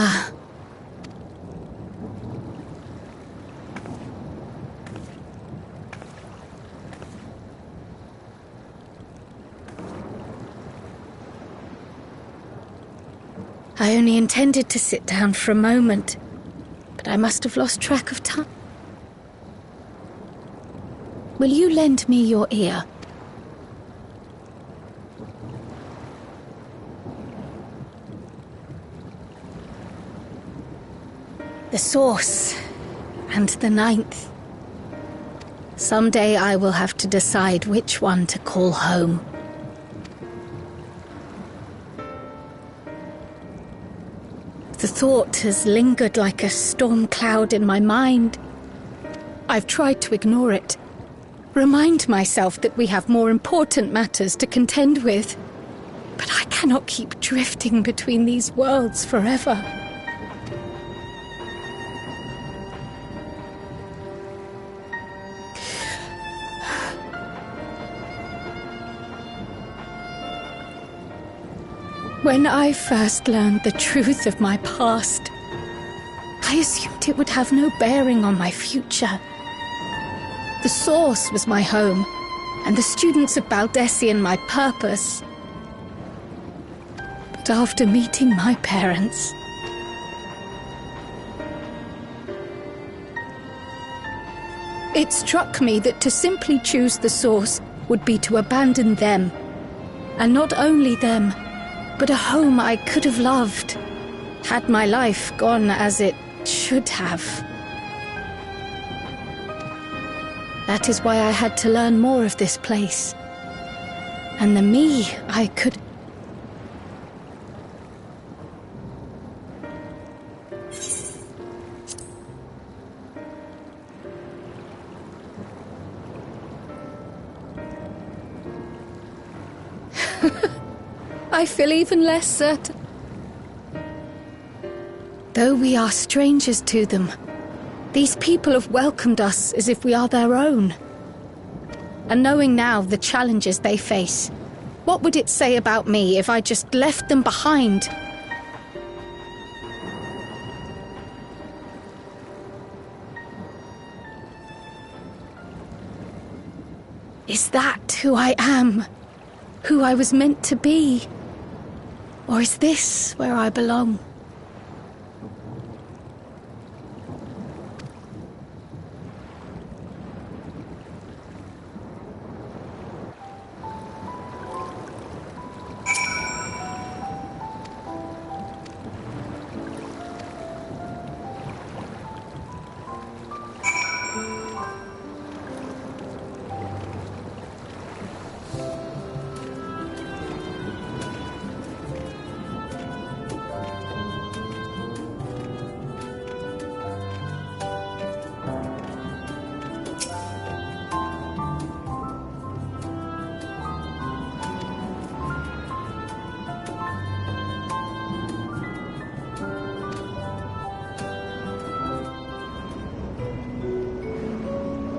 Ah. I only intended to sit down for a moment, but I must have lost track of time. Will you lend me your ear? The Source, and the Ninth. Someday I will have to decide which one to call home. The thought has lingered like a storm cloud in my mind. I've tried to ignore it, remind myself that we have more important matters to contend with. But I cannot keep drifting between these worlds forever. When I first learned the truth of my past, I assumed it would have no bearing on my future. The Source was my home, and the students of Baldesion my purpose. But after meeting my parents, it struck me that to simply choose the Source would be to abandon them. And not only them, but a home I could have loved, had my life gone as it should have. That is why I had to learn more of this place. And the me I could... I feel even less certain. Though we are strangers to them, these people have welcomed us as if we are their own. And knowing now the challenges they face, what would it say about me if I just left them behind? Is that who I am? Who I was meant to be? Or is this where I belong?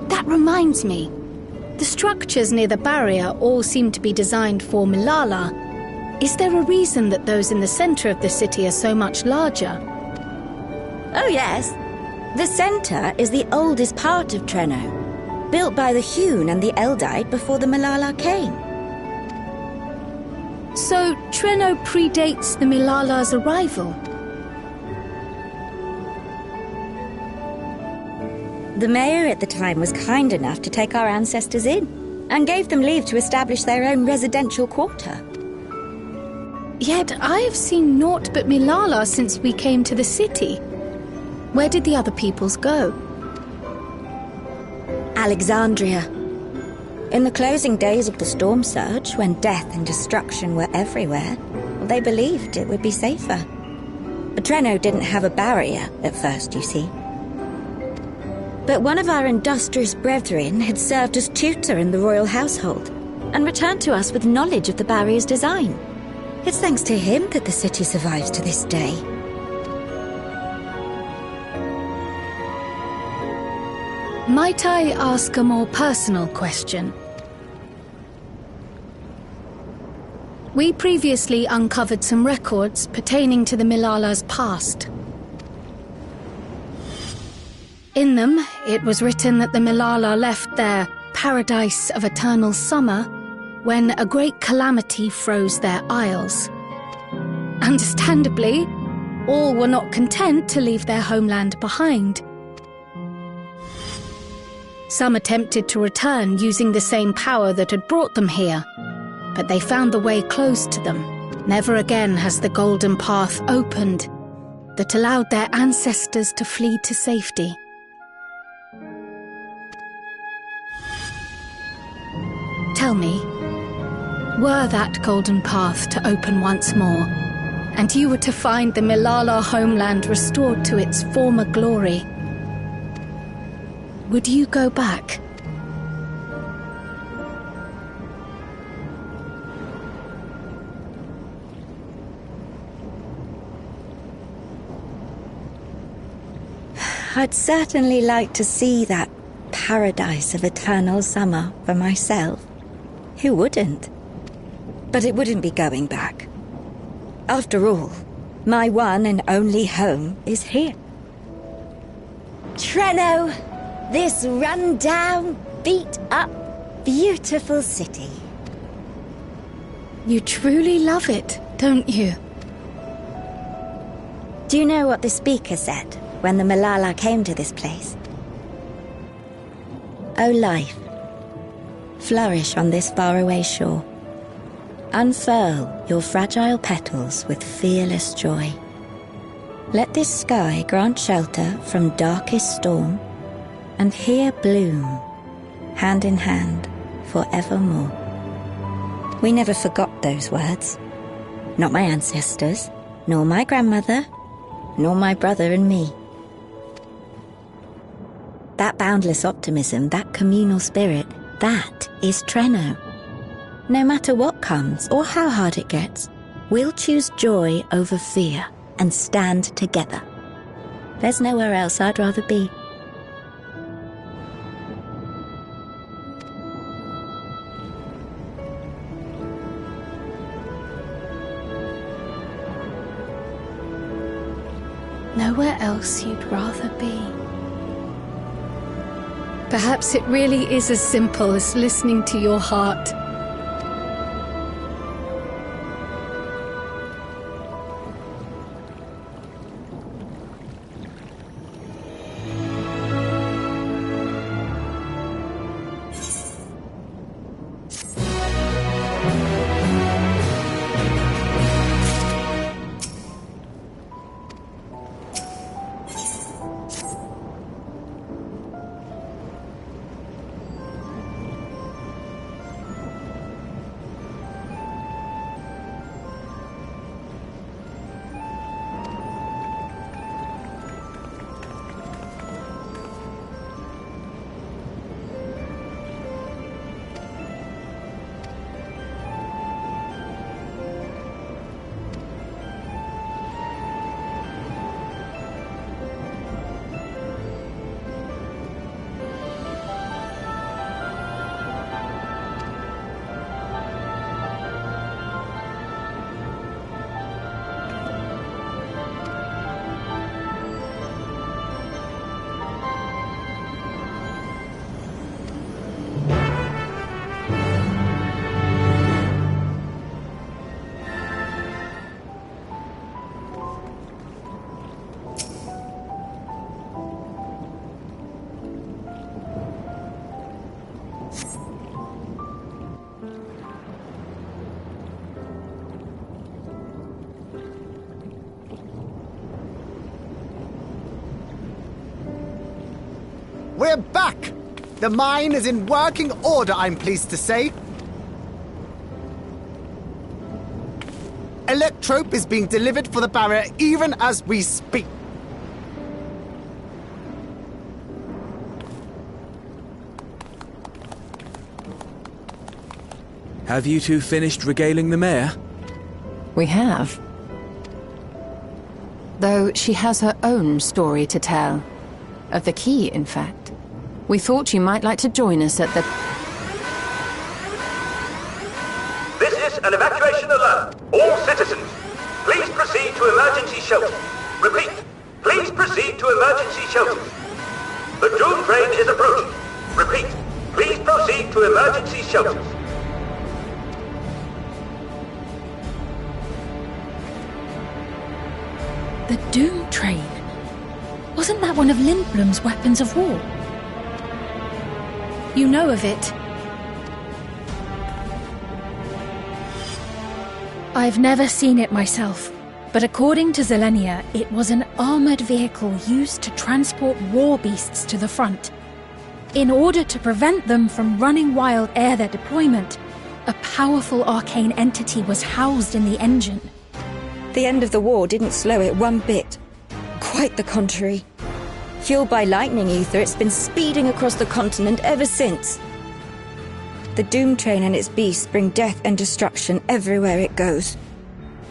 That reminds me. The structures near the barrier all seem to be designed for Milala. Is there a reason that those in the center of the city are so much larger? Oh yes. The center is the oldest part of Treno, built by the Hewn and the Eldite before the Milala came. So Treno predates the Milala's arrival? The mayor at the time was kind enough to take our ancestors in, and gave them leave to establish their own residential quarter. Yet I have seen naught but Milala since we came to the city. Where did the other peoples go? Alexandria. In the closing days of the storm surge, when death and destruction were everywhere, they believed it would be safer. But Treno didn't have a barrier at first, you see. But one of our industrious brethren had served as tutor in the royal household, and returned to us with knowledge of the barrier's design. It's thanks to him that the city survives to this day. Might I ask a more personal question? We previously uncovered some records pertaining to the Milala's past. In them, it was written that the Milala left their paradise of eternal summer when a great calamity froze their isles. Understandably, all were not content to leave their homeland behind. Some attempted to return using the same power that had brought them here, but they found the way closed to them. Never again has the Golden Path opened that allowed their ancestors to flee to safety. Tell me, were that Golden Path to open once more, and you were to find the Milala homeland restored to its former glory, would you go back? I'd certainly like to see that paradise of eternal summer for myself. Who wouldn't? But it wouldn't be going back. After all, my one and only home is here. Treno, this run-down, beat-up, beautiful city. You truly love it, don't you? Do you know what the speaker said when the Milala came to this place? O life, flourish on this faraway shore. Unfurl your fragile petals with fearless joy. Let this sky grant shelter from darkest storm, and here bloom, hand in hand, forevermore. We never forgot those words. Not my ancestors, nor my grandmother, nor my brother and me. That boundless optimism, that communal spirit, that is Treno. No matter what comes or how hard it gets, we'll choose joy over fear and stand together. There's nowhere else I'd rather be. Nowhere else you'd rather be. Perhaps it really is as simple as listening to your heart. We're back! The mine is in working order, I'm pleased to say. Electrope is being delivered for the barrier even as we speak. Have you two finished regaling the mayor? We have. Though she has her own story to tell. Of the key, in fact. We thought you might like to join us at the... This is an evacuation alert. All citizens, please proceed to emergency shelters. Repeat, please proceed to emergency shelters. The Doom train is approaching. Repeat, please proceed to emergency shelters. The Doom train? Wasn't that one of Lindblum's weapons of war? You know of it? I've never seen it myself, but according to Zelenia, it was an armored vehicle used to transport war beasts to the front. In order to prevent them from running wild ere their deployment, a powerful arcane entity was housed in the engine. The end of the war didn't slow it one bit. Quite the contrary. Fueled by lightning ether, it's been speeding across the continent ever since. The Doom train and its beasts bring death and destruction everywhere it goes.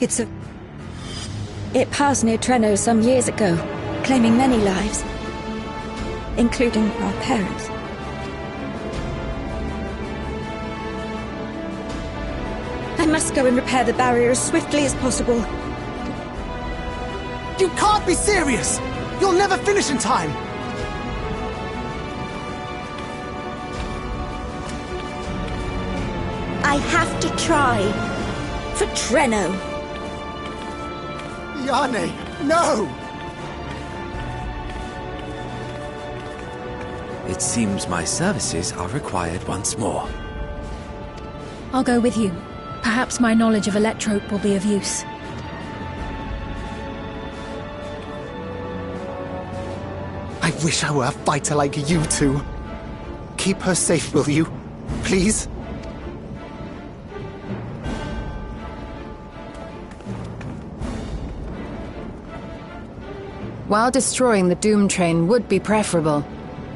It passed near Treno some years ago, claiming many lives, including our parents. I must go and repair the barrier as swiftly as possible. You can't be serious! You'll never finish in time! I have to try. For Treno. Yane, no! It seems my services are required once more. I'll go with you. Perhaps my knowledge of Electrope will be of use. I wish I were a fighter like you two. Keep her safe, will you? Please? While destroying the Doom train would be preferable,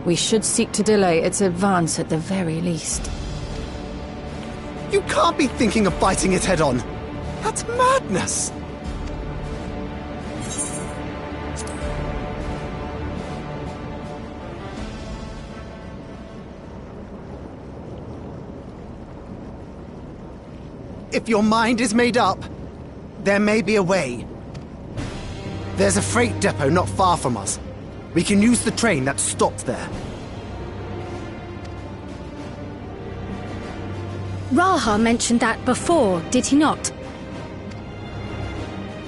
we should seek to delay its advance at the very least. You can't be thinking of fighting it head-on. That's madness! If your mind is made up, there may be a way. There's a freight depot not far from us. We can use the train that's stopped there. Raha mentioned that before, did he not?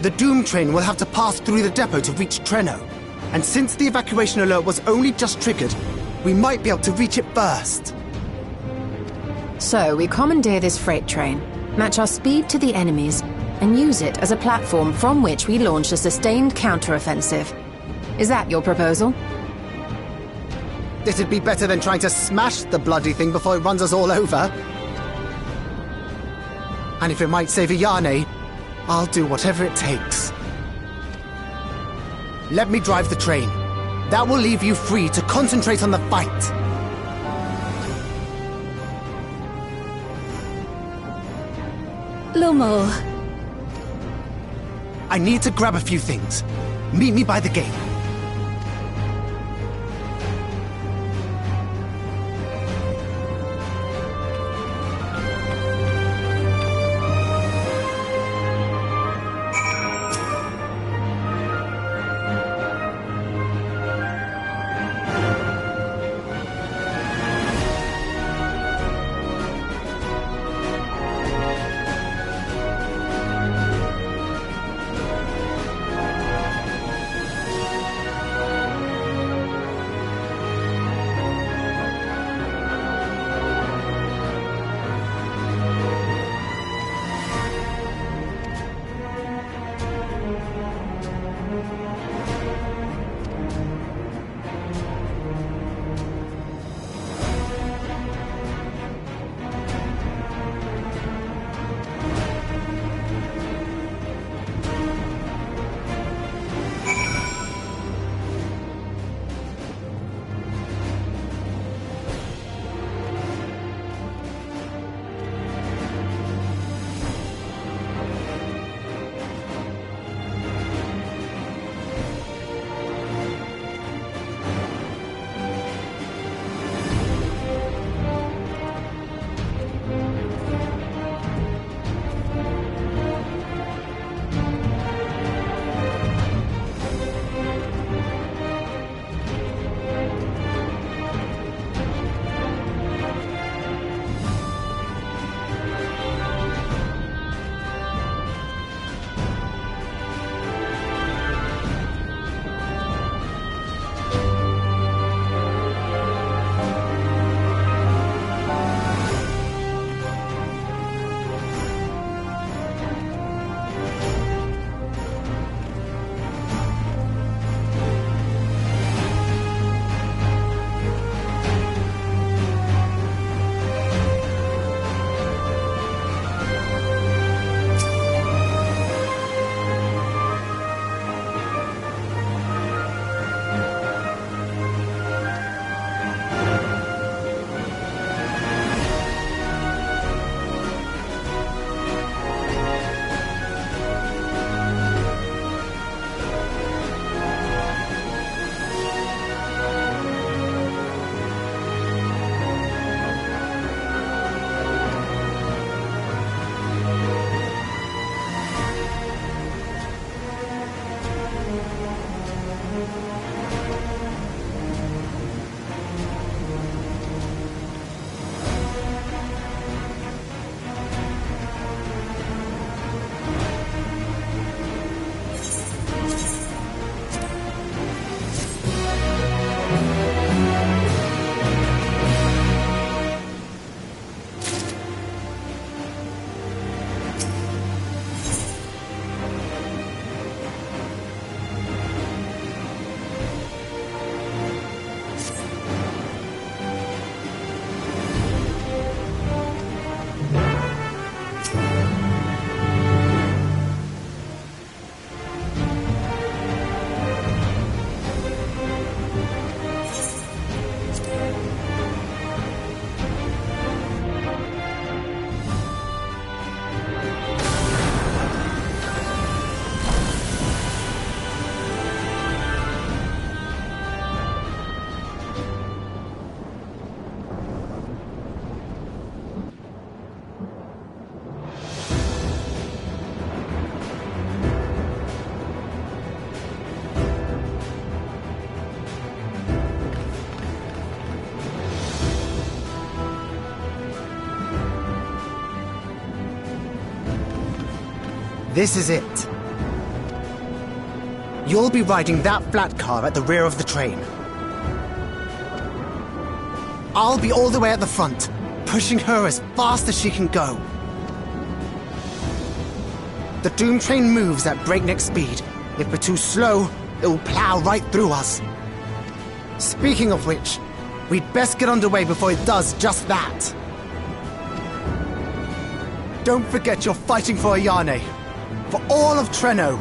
The Doom train will have to pass through the depot to reach Treno. And since the evacuation alert was only just triggered, we might be able to reach it first. So we commandeer this freight train, match our speed to the enemy's, and use it as a platform from which we launch a sustained counteroffensive. Is that your proposal? It'd be better than trying to smash the bloody thing before it runs us all over. And if it might save Yane, I'll do whatever it takes. Let me drive the train. That will leave you free to concentrate on the fight. Lumel. I need to grab a few things. Meet me by the gate. This is it. You'll be riding that flat car at the rear of the train. I'll be all the way at the front, pushing her as fast as she can go. The Doom train moves at breakneck speed. If we're too slow, it will plow right through us. Speaking of which, we'd best get underway before it does just that. Don't forget you're fighting for Ayane. For all of Treno.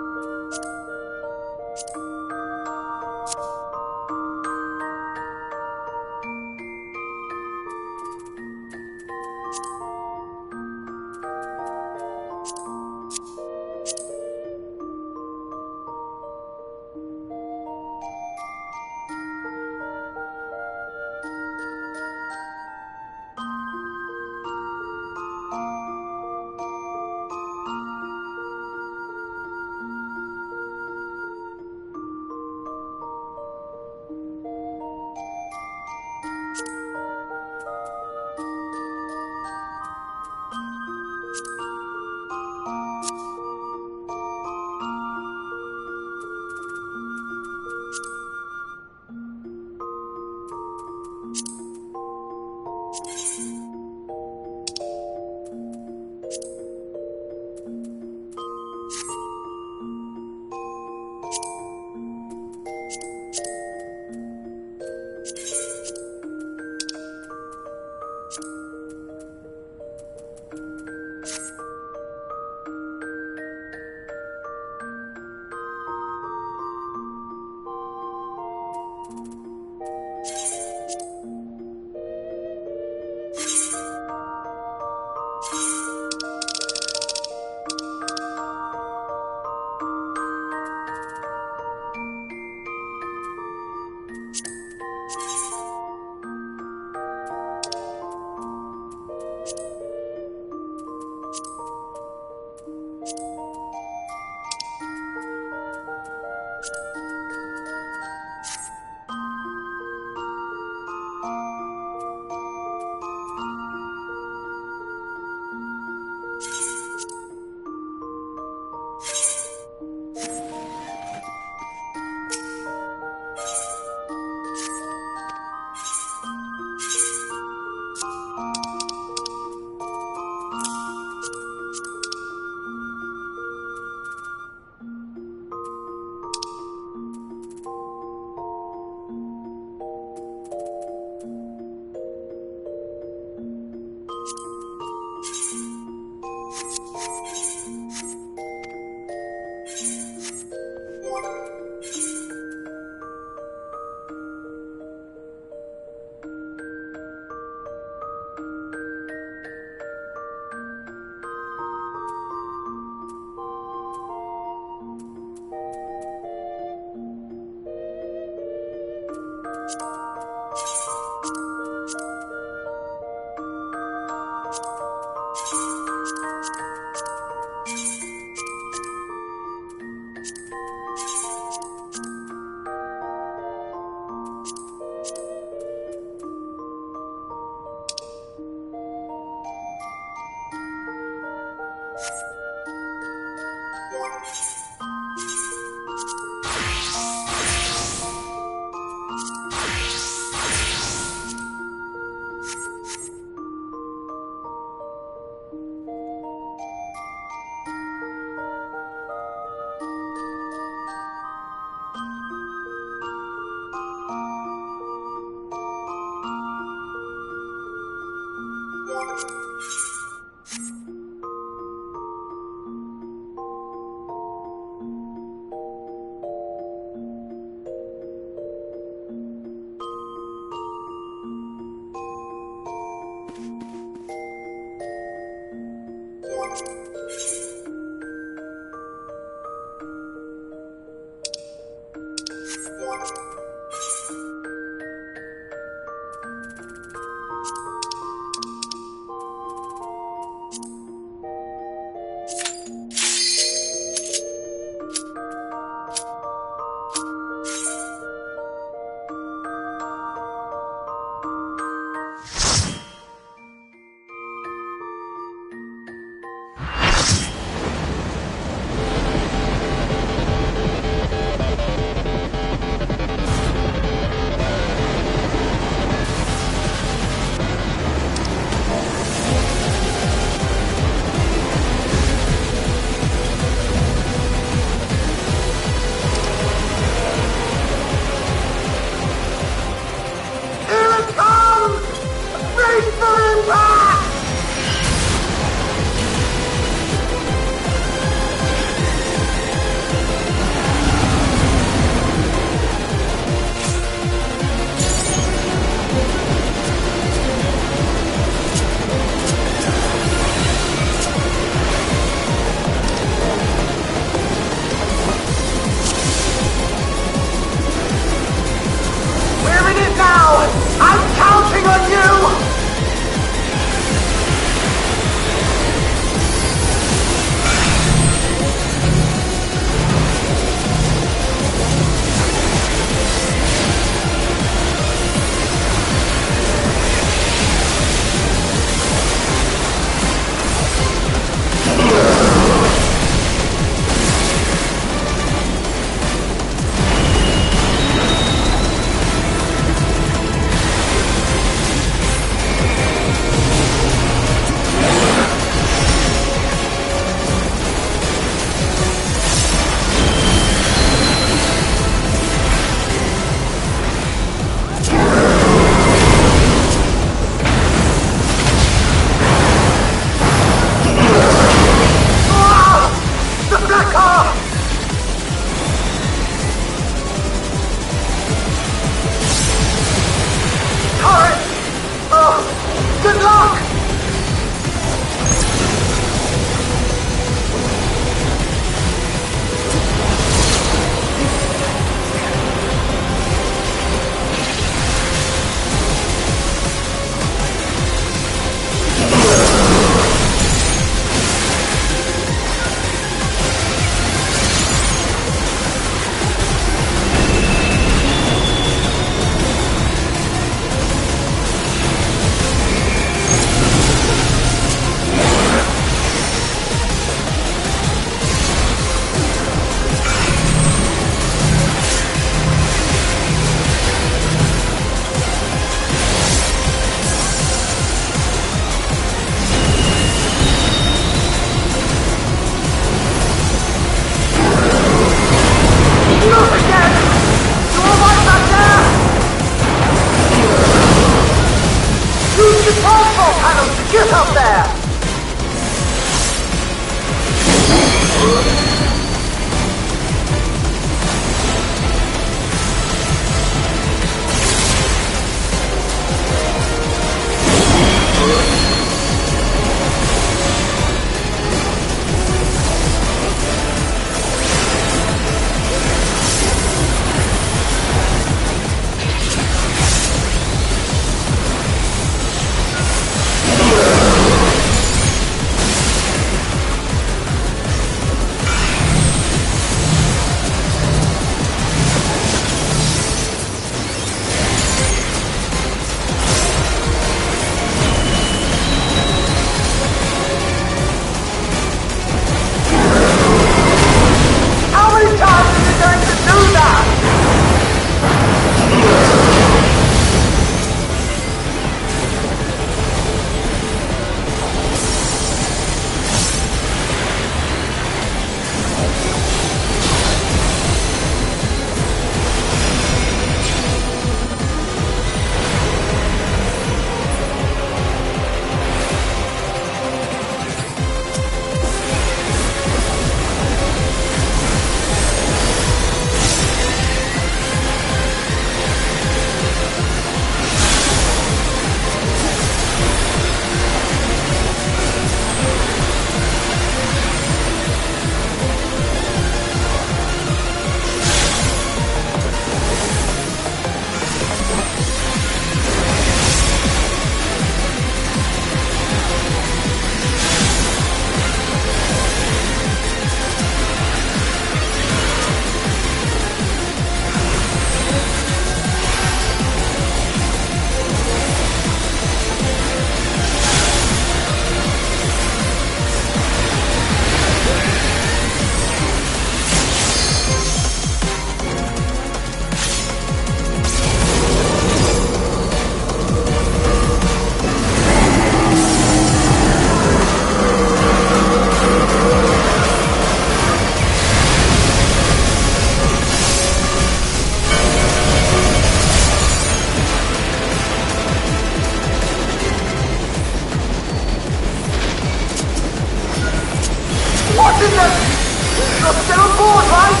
on board, right?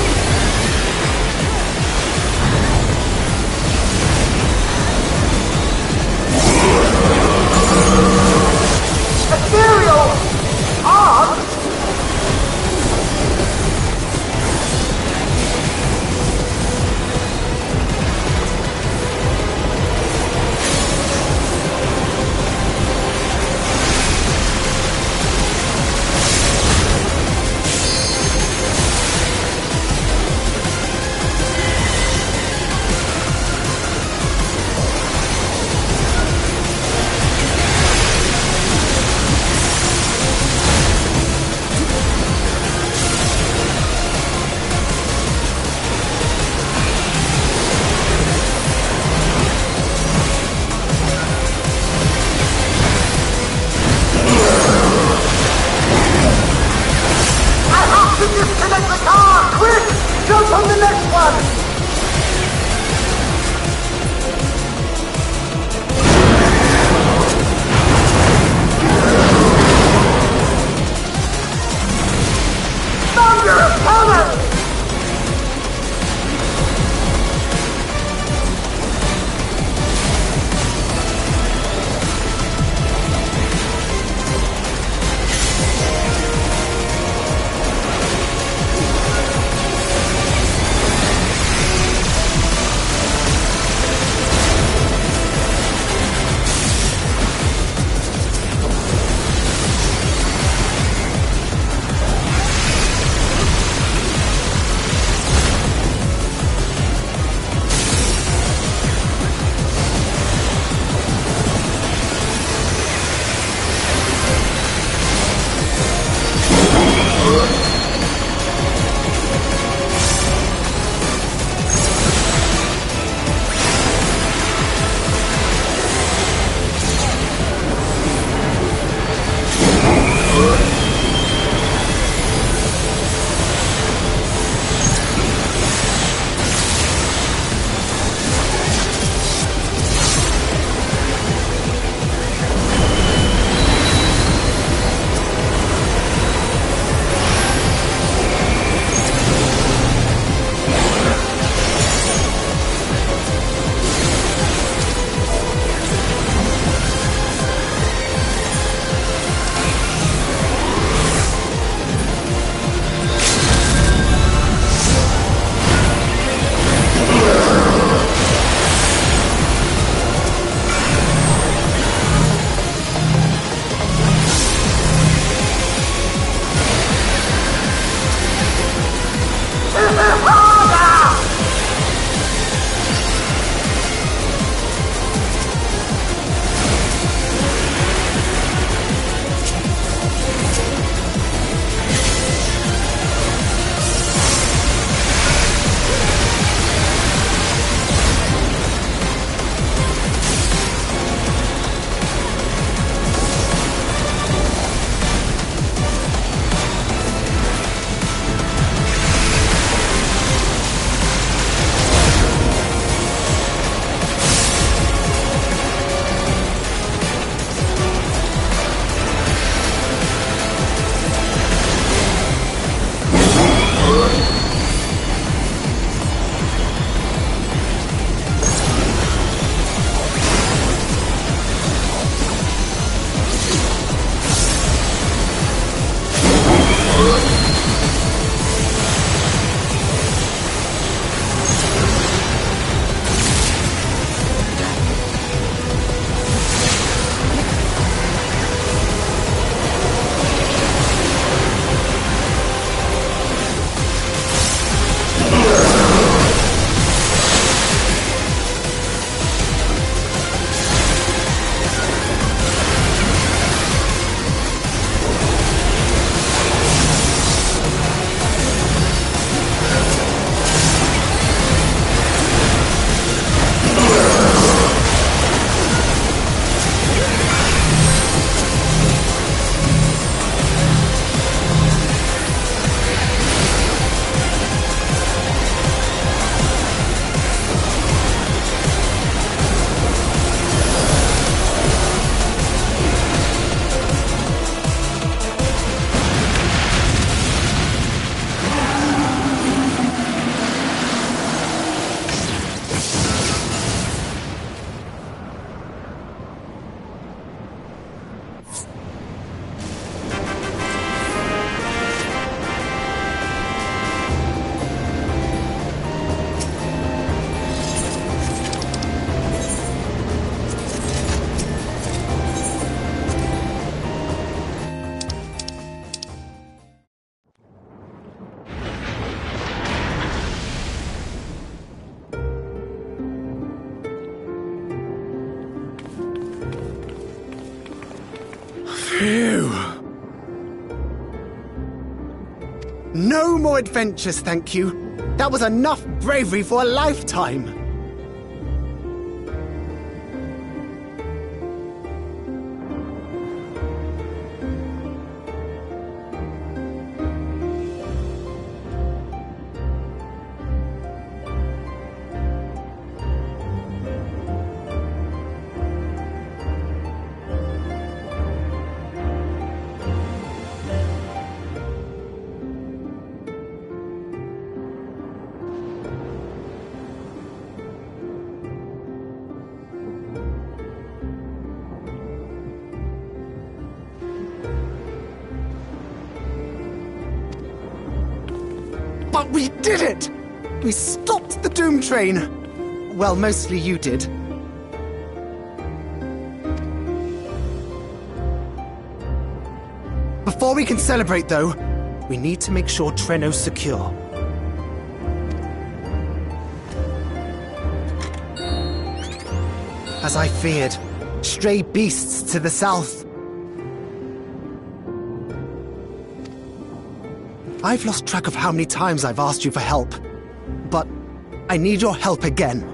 Ethereal! Art? more adventures, thank you. That was enough bravery for a lifetime. But we did it! We stopped the Doom Train! Well, mostly you did. Before we can celebrate, though, we need to make sure Treno's secure. As I feared, stray beasts to the south. I've lost track of how many times I've asked you for help, but I need your help again.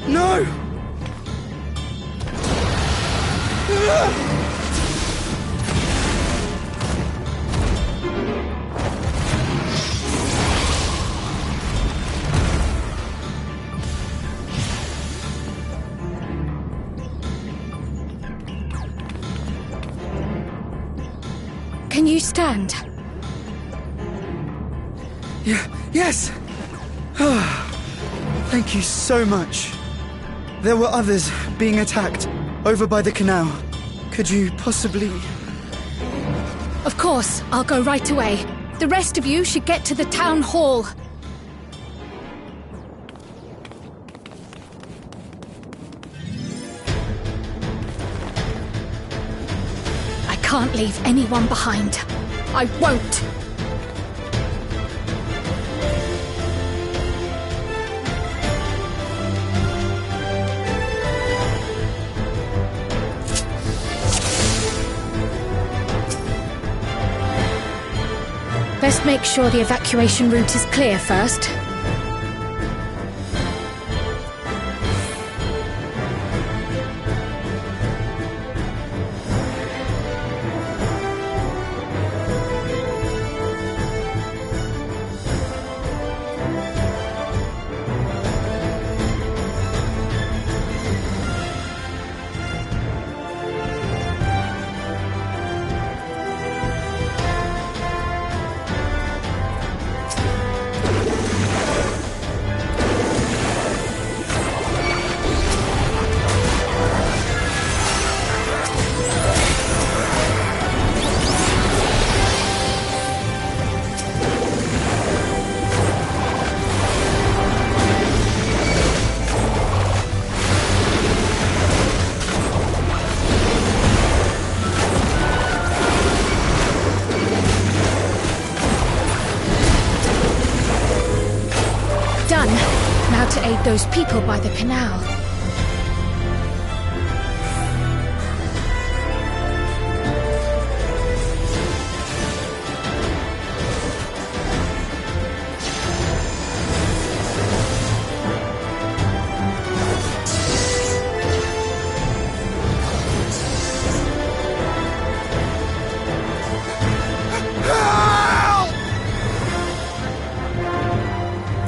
No! Can you stand? Yes! Thank you so much. There were others being attacked over by the canal. Could you possibly... Of course, I'll go right away. The rest of you should get to the town hall. I can't leave anyone behind. I won't! Best make sure the evacuation route is clear first. buried those people by the canal.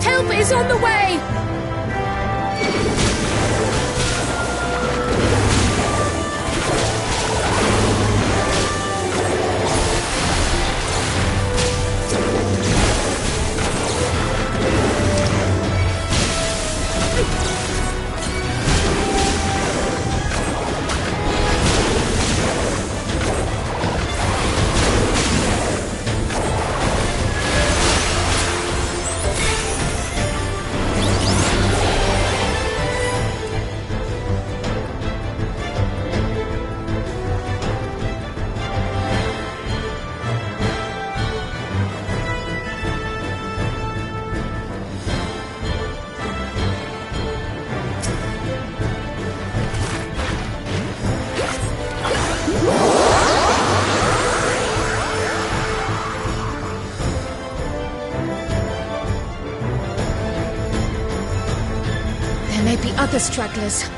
Help is on the way! There may be other stragglers.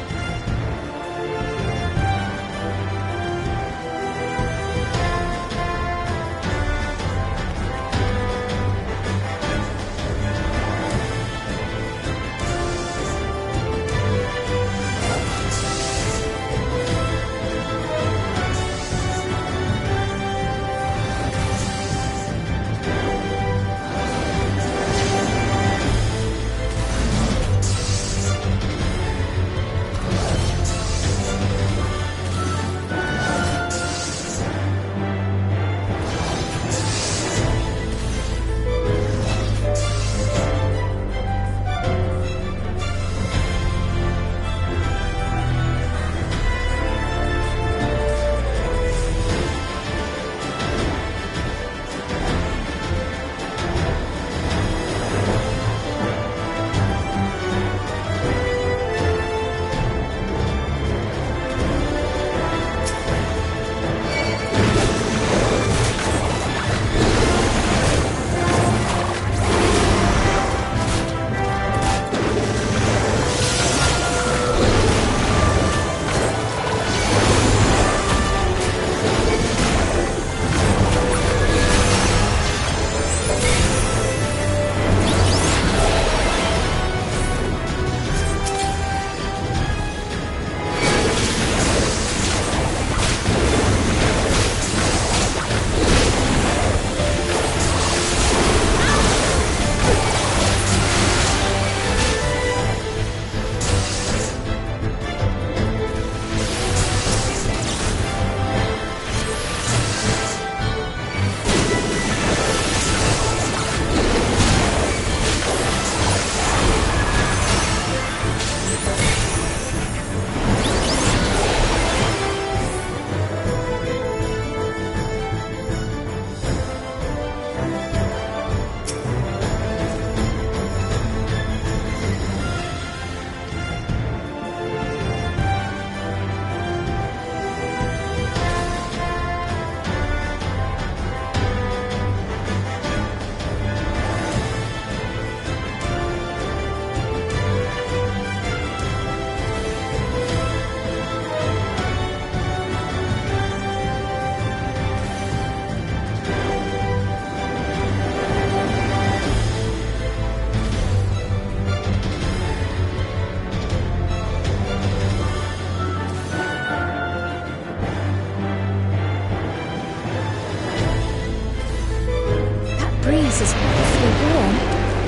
This is awfully warm.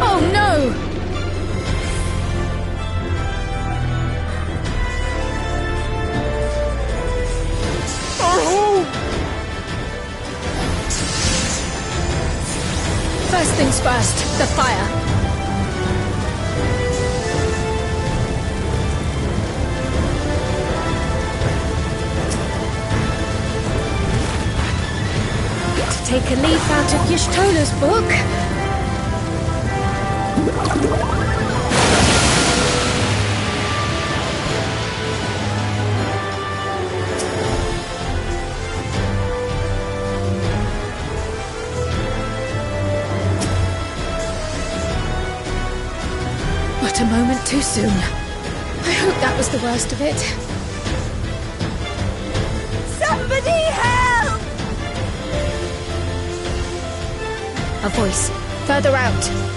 Oh no! First things first, the fire. To take a leaf out of Y'shtola's book. a moment too soon. I hope that was the worst of it. Somebody help! A voice. Further out.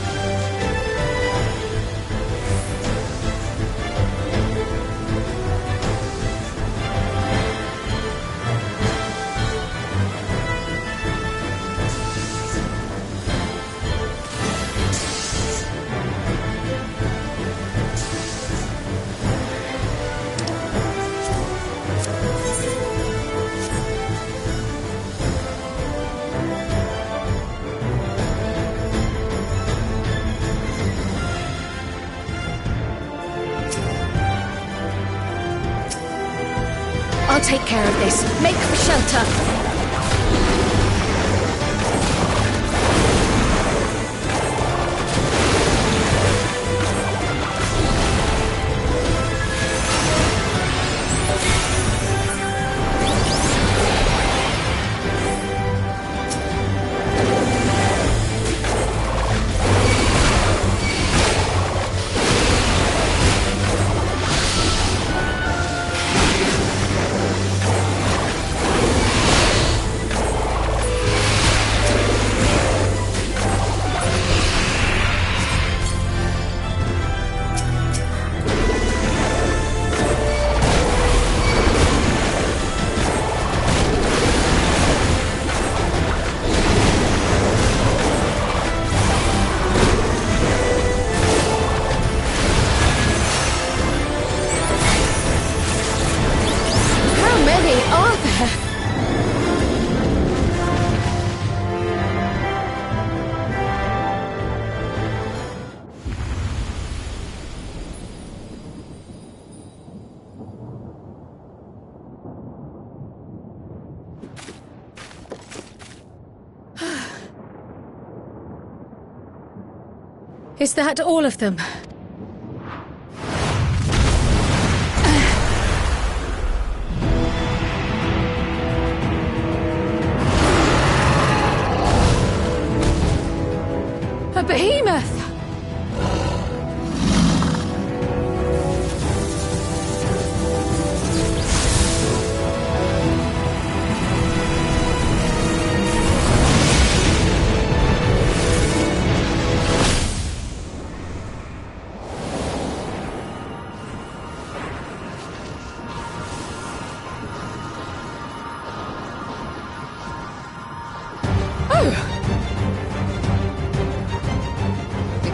I'll take care of this. Make for shelter. Is that all of them? A behemoth!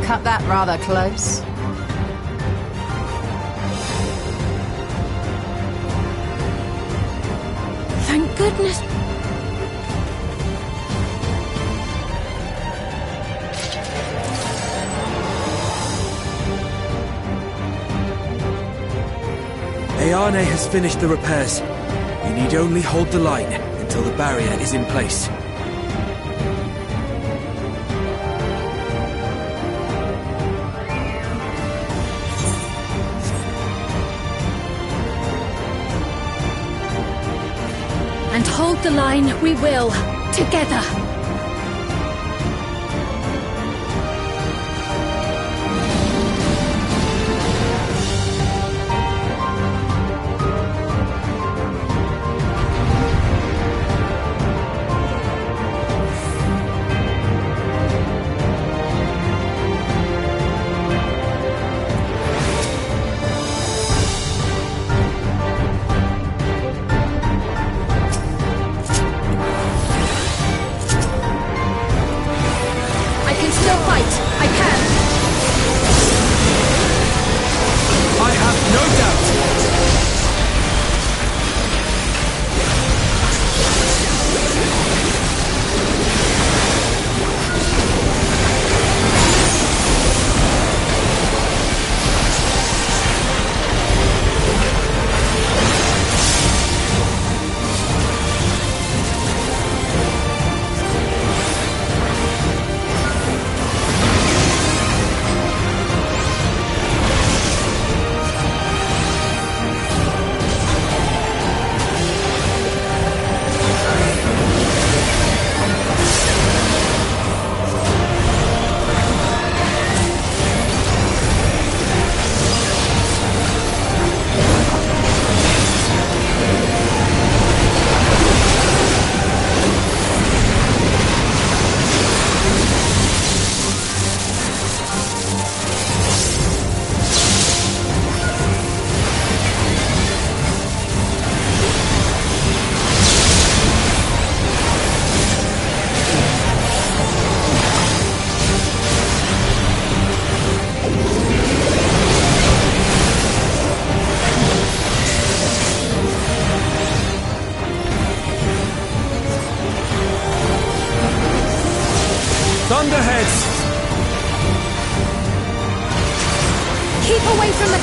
Cut that rather close. Thank goodness. Ayane has finished the repairs. We need only hold the line until the barrier is in place. And hold the line we will, together.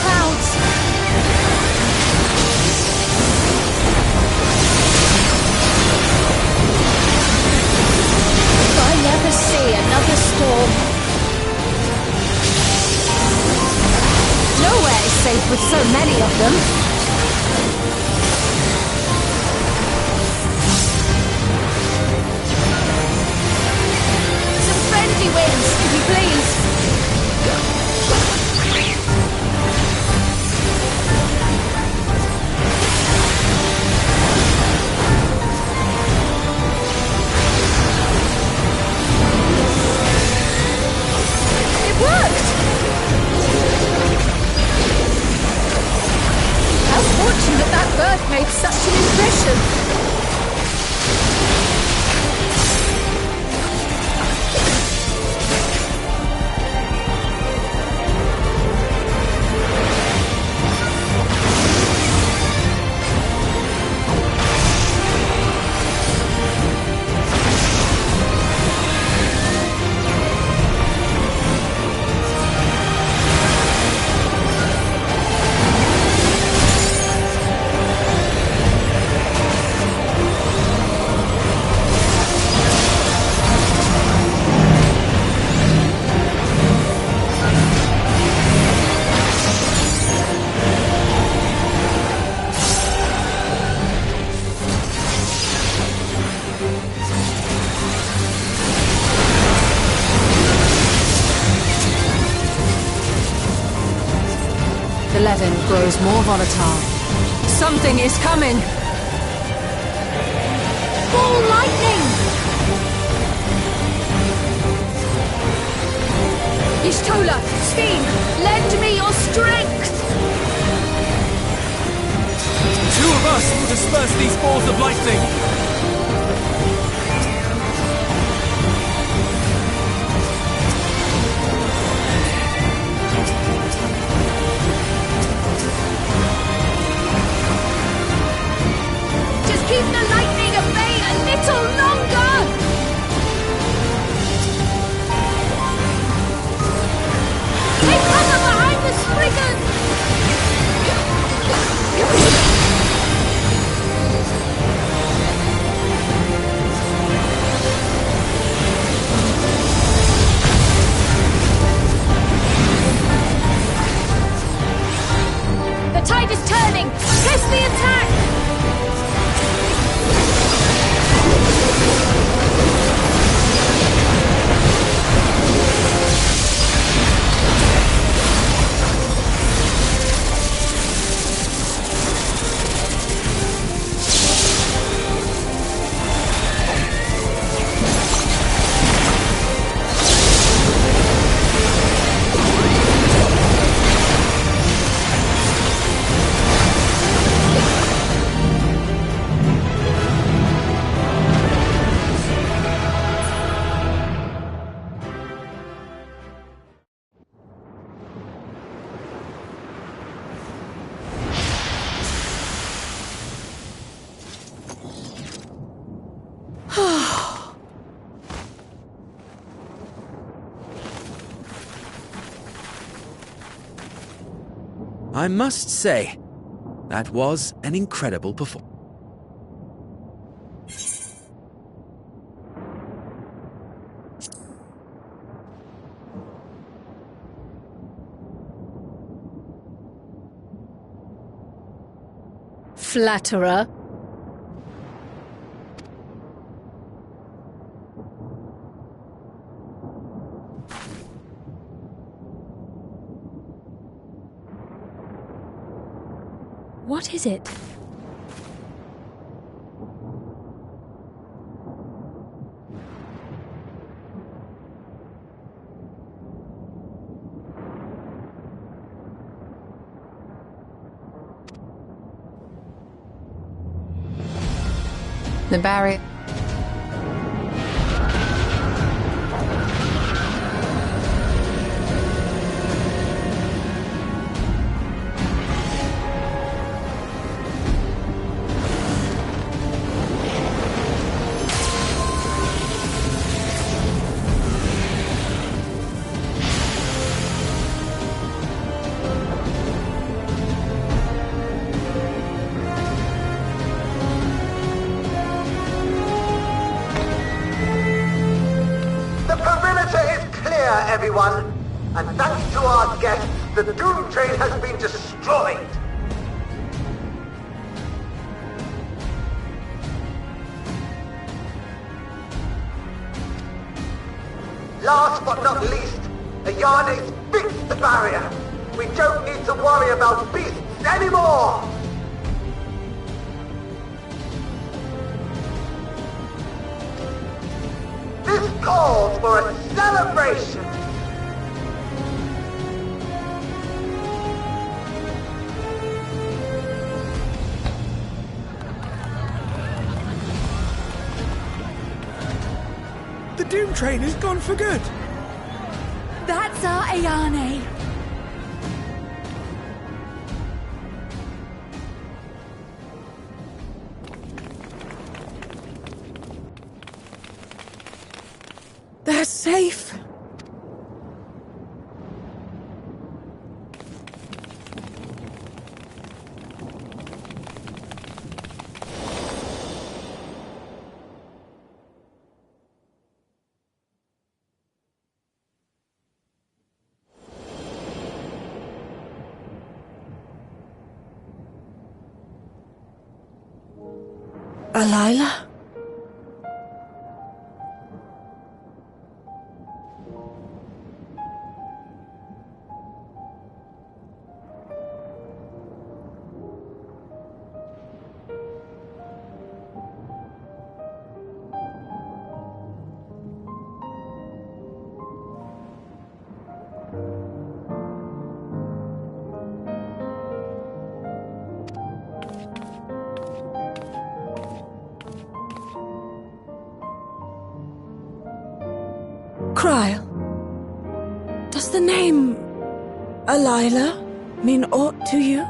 clouds. If I never see another storm. Nowhere is safe with so many of them. Some friendly winds, if you please. It worked! How fortunate that bird made such an impression! The Levin grows more volatile. Something is coming! Ball lightning! Y'shtola, steam, lend me your strength! 2 of us will disperse these balls of lightning! Just keep the lightning at bay a little longer! Take cover behind the Spriggans! The tide is turning! Press the attack! I must say, that was an incredible performance. Flatterer. What is it? The barrier... everyone. And thanks to our guests, the Doom Train has been destroyed. Last but not least, Ayane's fixed the barrier. We don't need to worry about beasts anymore! This calls for a celebration! The Doom Train is gone for good! That's our Ayane! They're safe. Alayla? Krile, does the name Alayla mean aught to you?